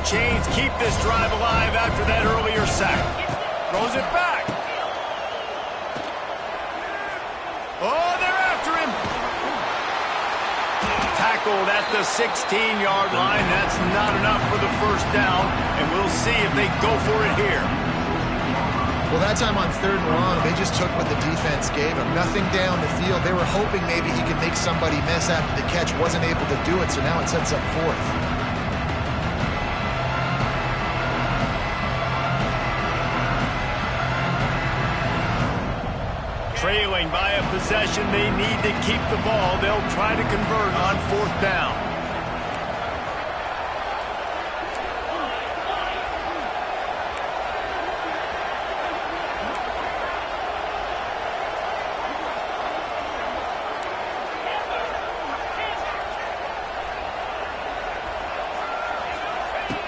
Chains keep this drive alive after that earlier sack. Throws it back. Oh, they're after him. Tackled at the 16-yard line. That's not enough for the first down, and we'll see if they go for it here. Well, that time on 3rd and long, they just took what the defense gave them. Nothing down the field. They were hoping maybe he could make somebody miss after the catch. Wasn't able to do it, so now it sets up 4th. Trailing by a possession, they need to keep the ball. They'll try to convert on 4th down.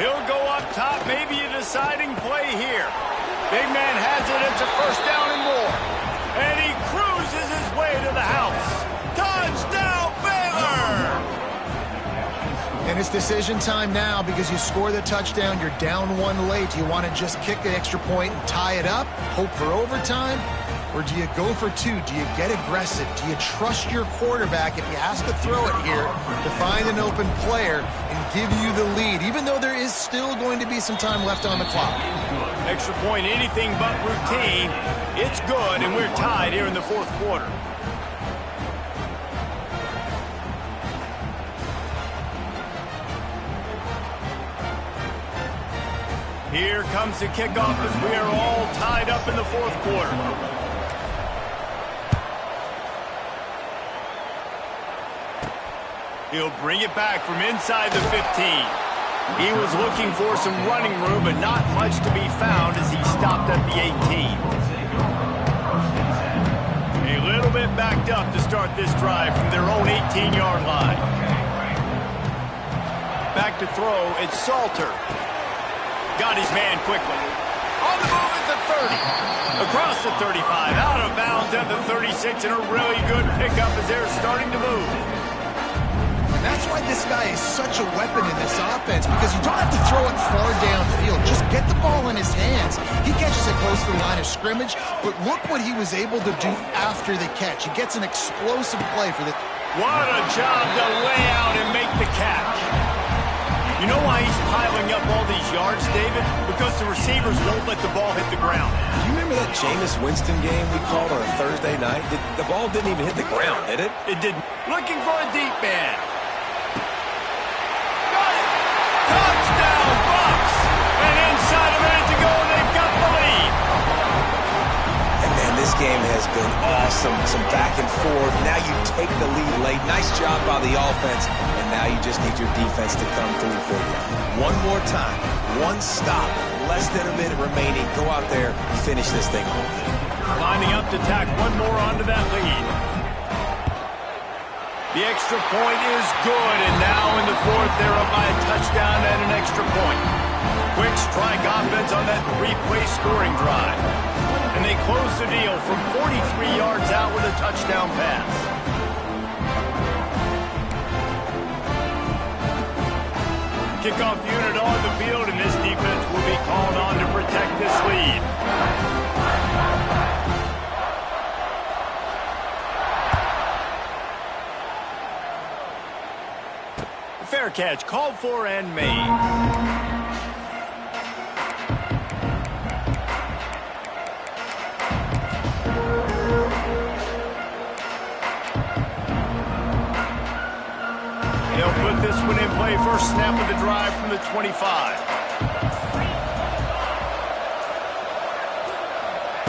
He'll go up top, maybe a deciding play here. Big man has it, it's a first down and more. And he cruises his way to the house. Touchdown, Baylor! And it's decision time now because you score the touchdown, you're down one late. Do you want to just kick the extra point and tie it up, hope for overtime? Or do you go for two? Do you get aggressive? Do you trust your quarterback if he has to throw it here to find an open player and give you the lead, even though there is still going to be some time left on the clock? Extra point, anything but routine. It's good, and we're tied here in the fourth quarter. Here comes the kickoff as we are all tied up in the fourth quarter. He'll bring it back from inside the 15. He was looking for some running room, but not much to be found as he stopped at the 18. A little bit backed up to start this drive from their own 18-yard line. Back to throw, it's Salter. Got his man quickly. On the move at the 30. Across the 35, out of bounds at the 36, and a really good pickup as they're starting to move. That's why this guy is such a weapon in this offense, because you don't have to throw it far downfield. Just get the ball in his hands. He catches it close to the line of scrimmage, but look what he was able to do after the catch. He gets an explosive play for the... What a job to lay out and make the catch. You know why he's piling up all these yards, David? Because the receivers won't let the ball hit the ground. Do you remember that Jameis Winston game we called on a Thursday night? The ball didn't even hit the ground, did it? It didn't. Looking for a deep man. Touchdown, Bucks! And inside a minute to go, they've got the lead. And man, this game has been awesome. Some back and forth. Now you take the lead late. Nice job by the offense. And now you just need your defense to come through for you. One more time. One stop. Less than a minute remaining. Go out there and finish this thing off. Lining up to tack one more onto that lead. The extra point is good, and now in the fourth, they're up by a touchdown and an extra point. Quick strike offense on that three-play scoring drive. And they close the deal from 43 yards out with a touchdown pass. Kickoff unit on the field, and this defense will be called on to protect this lead. Fair catch, called for and made. They'll put this one in play. First snap of the drive from the 25.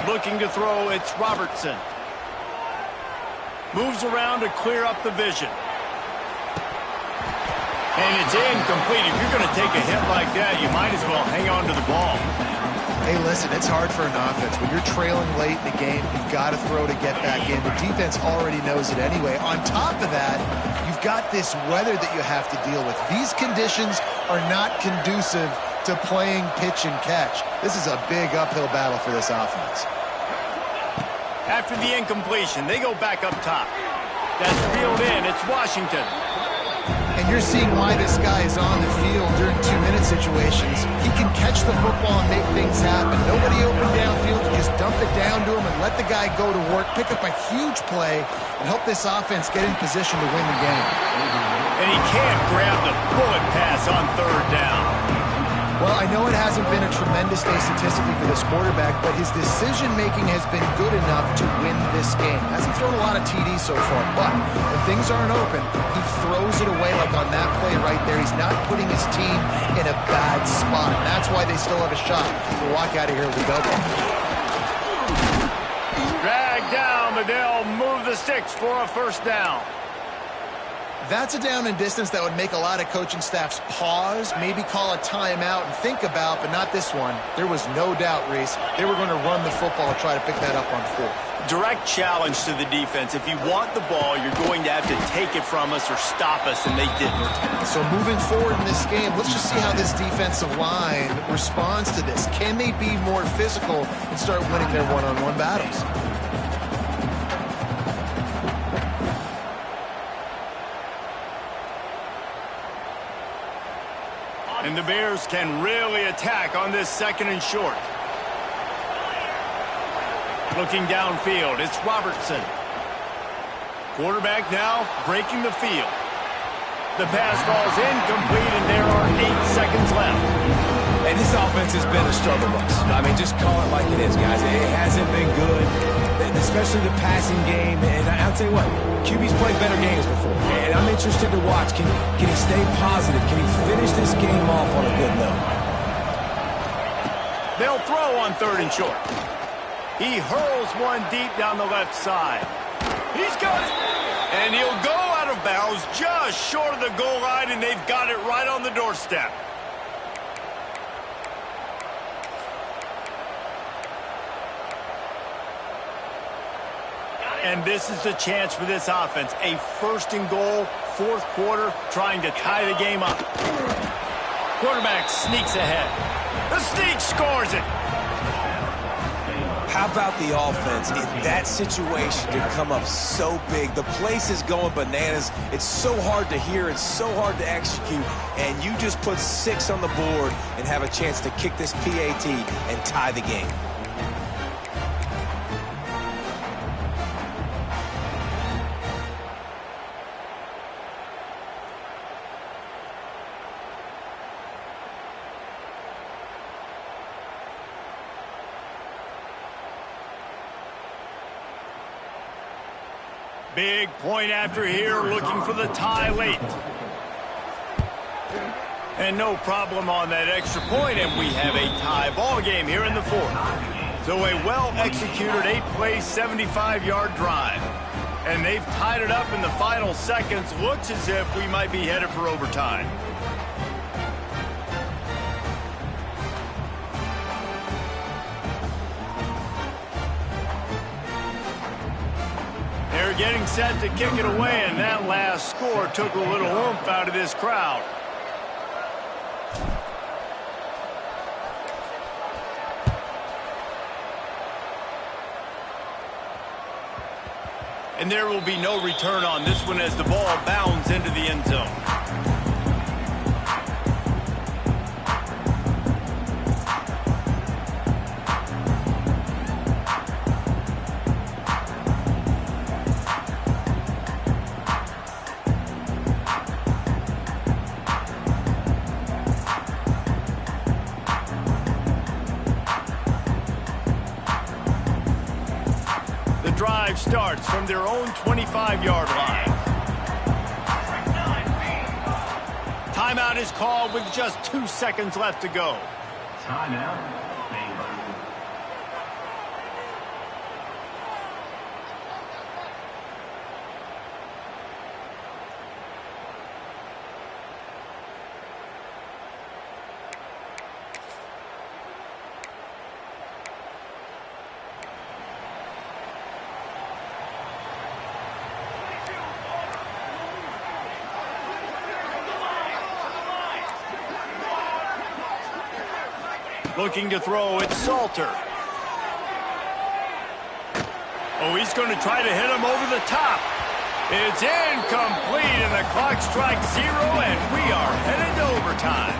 Looking to throw, it's Robertson. Moves around to clear up the vision. And it's incomplete. If you're going to take a hit like that, you might as well hang on to the ball. Hey, listen, it's hard for an offense. When you're trailing late in the game, you've got to throw to get back in. The defense already knows it anyway. On top of that, you've got this weather that you have to deal with. These conditions are not conducive to playing pitch and catch. This is a big uphill battle for this offense. After the incompletion, they go back up top. That's reeled in. It's Washington. And you're seeing why this guy is on the field during two-minute situations. He can catch the football and make things happen. Nobody open downfield. You just dump it down to him and let the guy go to work, pick up a huge play, and help this offense get in position to win the game. And he can't grab the bullet pass on third down. Well, I know it hasn't been a tremendous day statistically for this quarterback, but his decision-making has been good enough to win this game. Hasn't thrown a lot of TDs so far, but when things aren't open, he throws it away like on that play right there. He's not putting his team in a bad spot. That's why they still have a shot to walk out of here with a double. Dragged down, but they'll move the sticks for a first down. That's a down and distance that would make a lot of coaching staffs pause, maybe call a timeout and think about, but not this one. There was no doubt, Reese, they were going to run the football and try to pick that up on fourth. Direct challenge to the defense. If you want the ball, you're going to have to take it from us or stop us, and they didn't. So moving forward in this game, let's just see how this defensive line responds to this. Can they be more physical and start winning their one-on-one battles? And the Bears can really attack on this 2nd and short. Looking downfield, it's Robertson. Quarterback now breaking the field. The pass falls incomplete, and there are 8 seconds left. And this offense has been a struggle bus. I mean, just call it like it is, guys. It hasn't been good, especially the passing game. And I'll tell you what, QB's played better games before. And I'm interested to watch. Can he stay positive? Can he finish this game off on a good note? They'll throw on 3rd and short. He hurls one deep down the left side. He's got it. And he'll go out of bounds just short of the goal line, and they've got it right on the doorstep. And this is the chance for this offense. A 1st and goal, 4th quarter, trying to tie the game up. Quarterback sneaks ahead. The sneak scores it. How about the offense in that situation to come up so big? The place is going bananas. It's so hard to hear. It's so hard to execute. And you just put 6 on the board and have a chance to kick this PAT and tie the game. Big point after here, looking for the tie late. And no problem on that extra point, and we have a tie ball game here in the 4th. So a well-executed 8-play, 75-yard drive. And they've tied it up in the final seconds. Looks as if we might be headed for overtime. They're getting set to kick it away, and that last score took a little oomph out of this crowd. And there will be no return on this one as the ball bounds into the end zone. Drive starts from their own 25-yard line. Timeout is called with just 2 seconds left to go. Timeout. Looking to throw, it's Salter. Oh, he's going to try to hit him over the top. It's incomplete, and the clock strikes 0, and we are headed to overtime.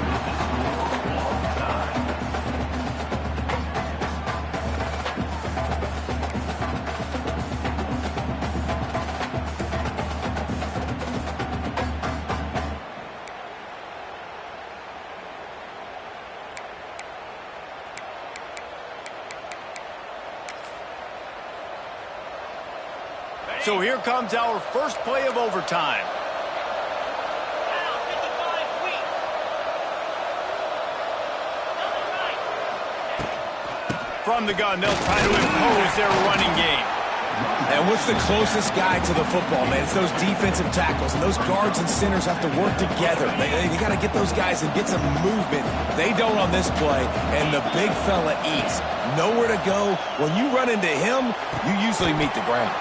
So here comes our first play of overtime. From the gun, they'll try to impose their running game. And what's the closest guy to the football, man? It's those defensive tackles, and those guards and centers have to work together. They got to get those guys and get some movement. They don't on this play, and the big fella eats. Nowhere to go. When you run into him, you usually meet the ground.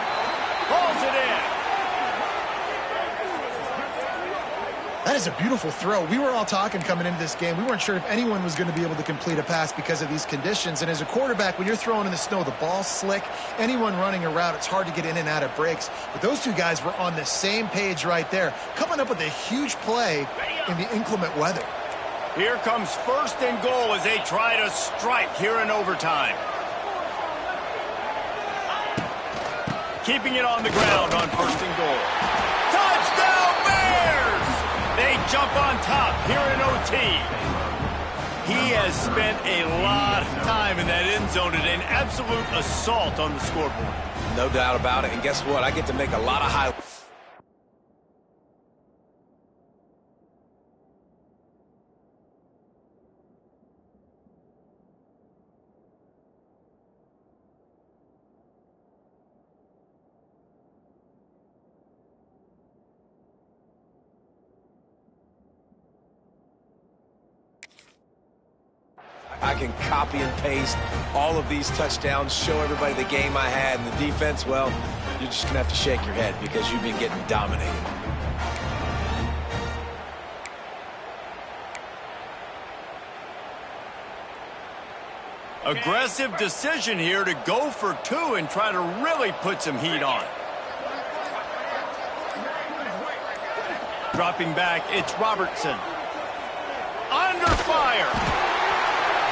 Pulls it in. That is a beautiful throw. We were all talking coming into this game. We weren't sure if anyone was going to be able to complete a pass because of these conditions. And as a quarterback, when you're throwing in the snow, the ball's slick. Anyone running a route, it's hard to get in and out of breaks. But those two guys were on the same page right there, coming up with a huge play in the inclement weather. Here comes 1st and goal as they try to strike here in overtime. Keeping it on the ground on 1st and goal. Touchdown, Bears! They jump on top here in OT. He has spent a lot of time in that end zone and an absolute assault on the scoreboard. No doubt about it. And guess what? I get to make a lot of highlights. I can copy and paste all of these touchdowns, show everybody the game I had, and the defense, well, you're just going to have to shake your head because you've been getting dominated. Aggressive decision here to go for 2 and try to really put some heat on. Dropping back, it's Robertson. Under fire.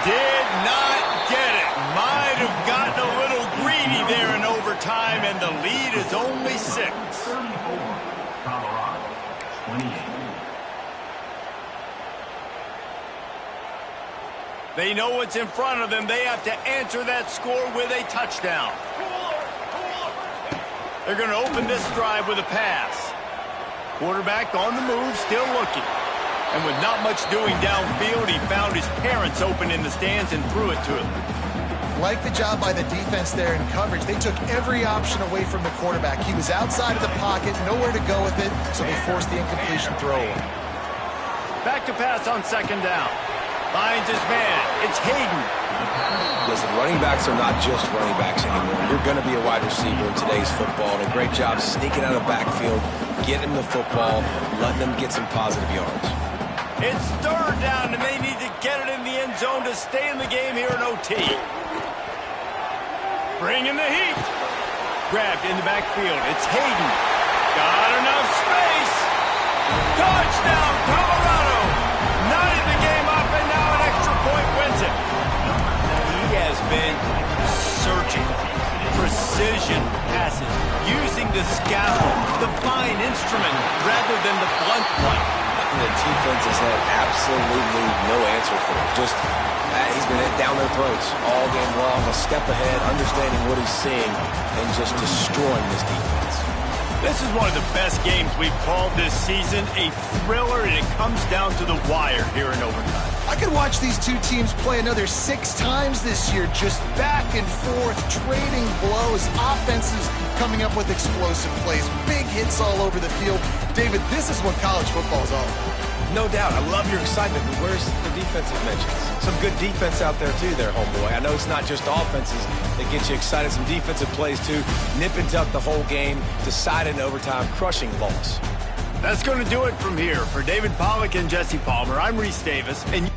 Did not get it. Might have gotten a little greedy there in overtime, and the lead is only 6. Colorado, 28. They know what's in front of them. They have to answer that score with a touchdown. They're going to open this drive with a pass. Quarterback on the move, still looking. And with not much doing downfield, he found his parents open in the stands and threw it to him. Like the job by the defense there in coverage. They took every option away from the quarterback. He was outside of the pocket, nowhere to go with it, so they forced the incompletion throw. Back to pass on 2nd down. Finds his man. It's Hayden. Listen, running backs are not just running backs anymore. You're going to be a wide receiver in today's football. And a great job sneaking out of the backfield, getting the football, letting them get some positive yards. It's 3rd down, and they need to get it in the end zone to stay in the game here in OT. Bringing the heat. Grabbed in the backfield. It's Hayden. Got enough space. Touchdown, Colorado. Not in the game up, and now an extra point wins it. He has been surgical. Precision passes. Using the scaffold, the fine instrument, rather than the blunt one. The defense has had absolutely no answer for it. Just, he's been down their throats all game long, a step ahead, understanding what he's seeing, and just destroying this defense. This is one of the best games we've called this season, a thriller, and it comes down to the wire here in overtime. I could watch these two teams play another 6 times this year, just back and forth, trading blows, offenses coming up with explosive plays, big hits all over the field. David, this is what college football is all about. No doubt. I love your excitement, but where's the defensive mentions? Some good defense out there, too, there, homeboy. I know it's not just offenses that get you excited. Some defensive plays, too. Nip and tuck the whole game, decided in overtime, crushing loss. That's going to do it from here. For David Pollack and Jesse Palmer, I'm Reese Davis, and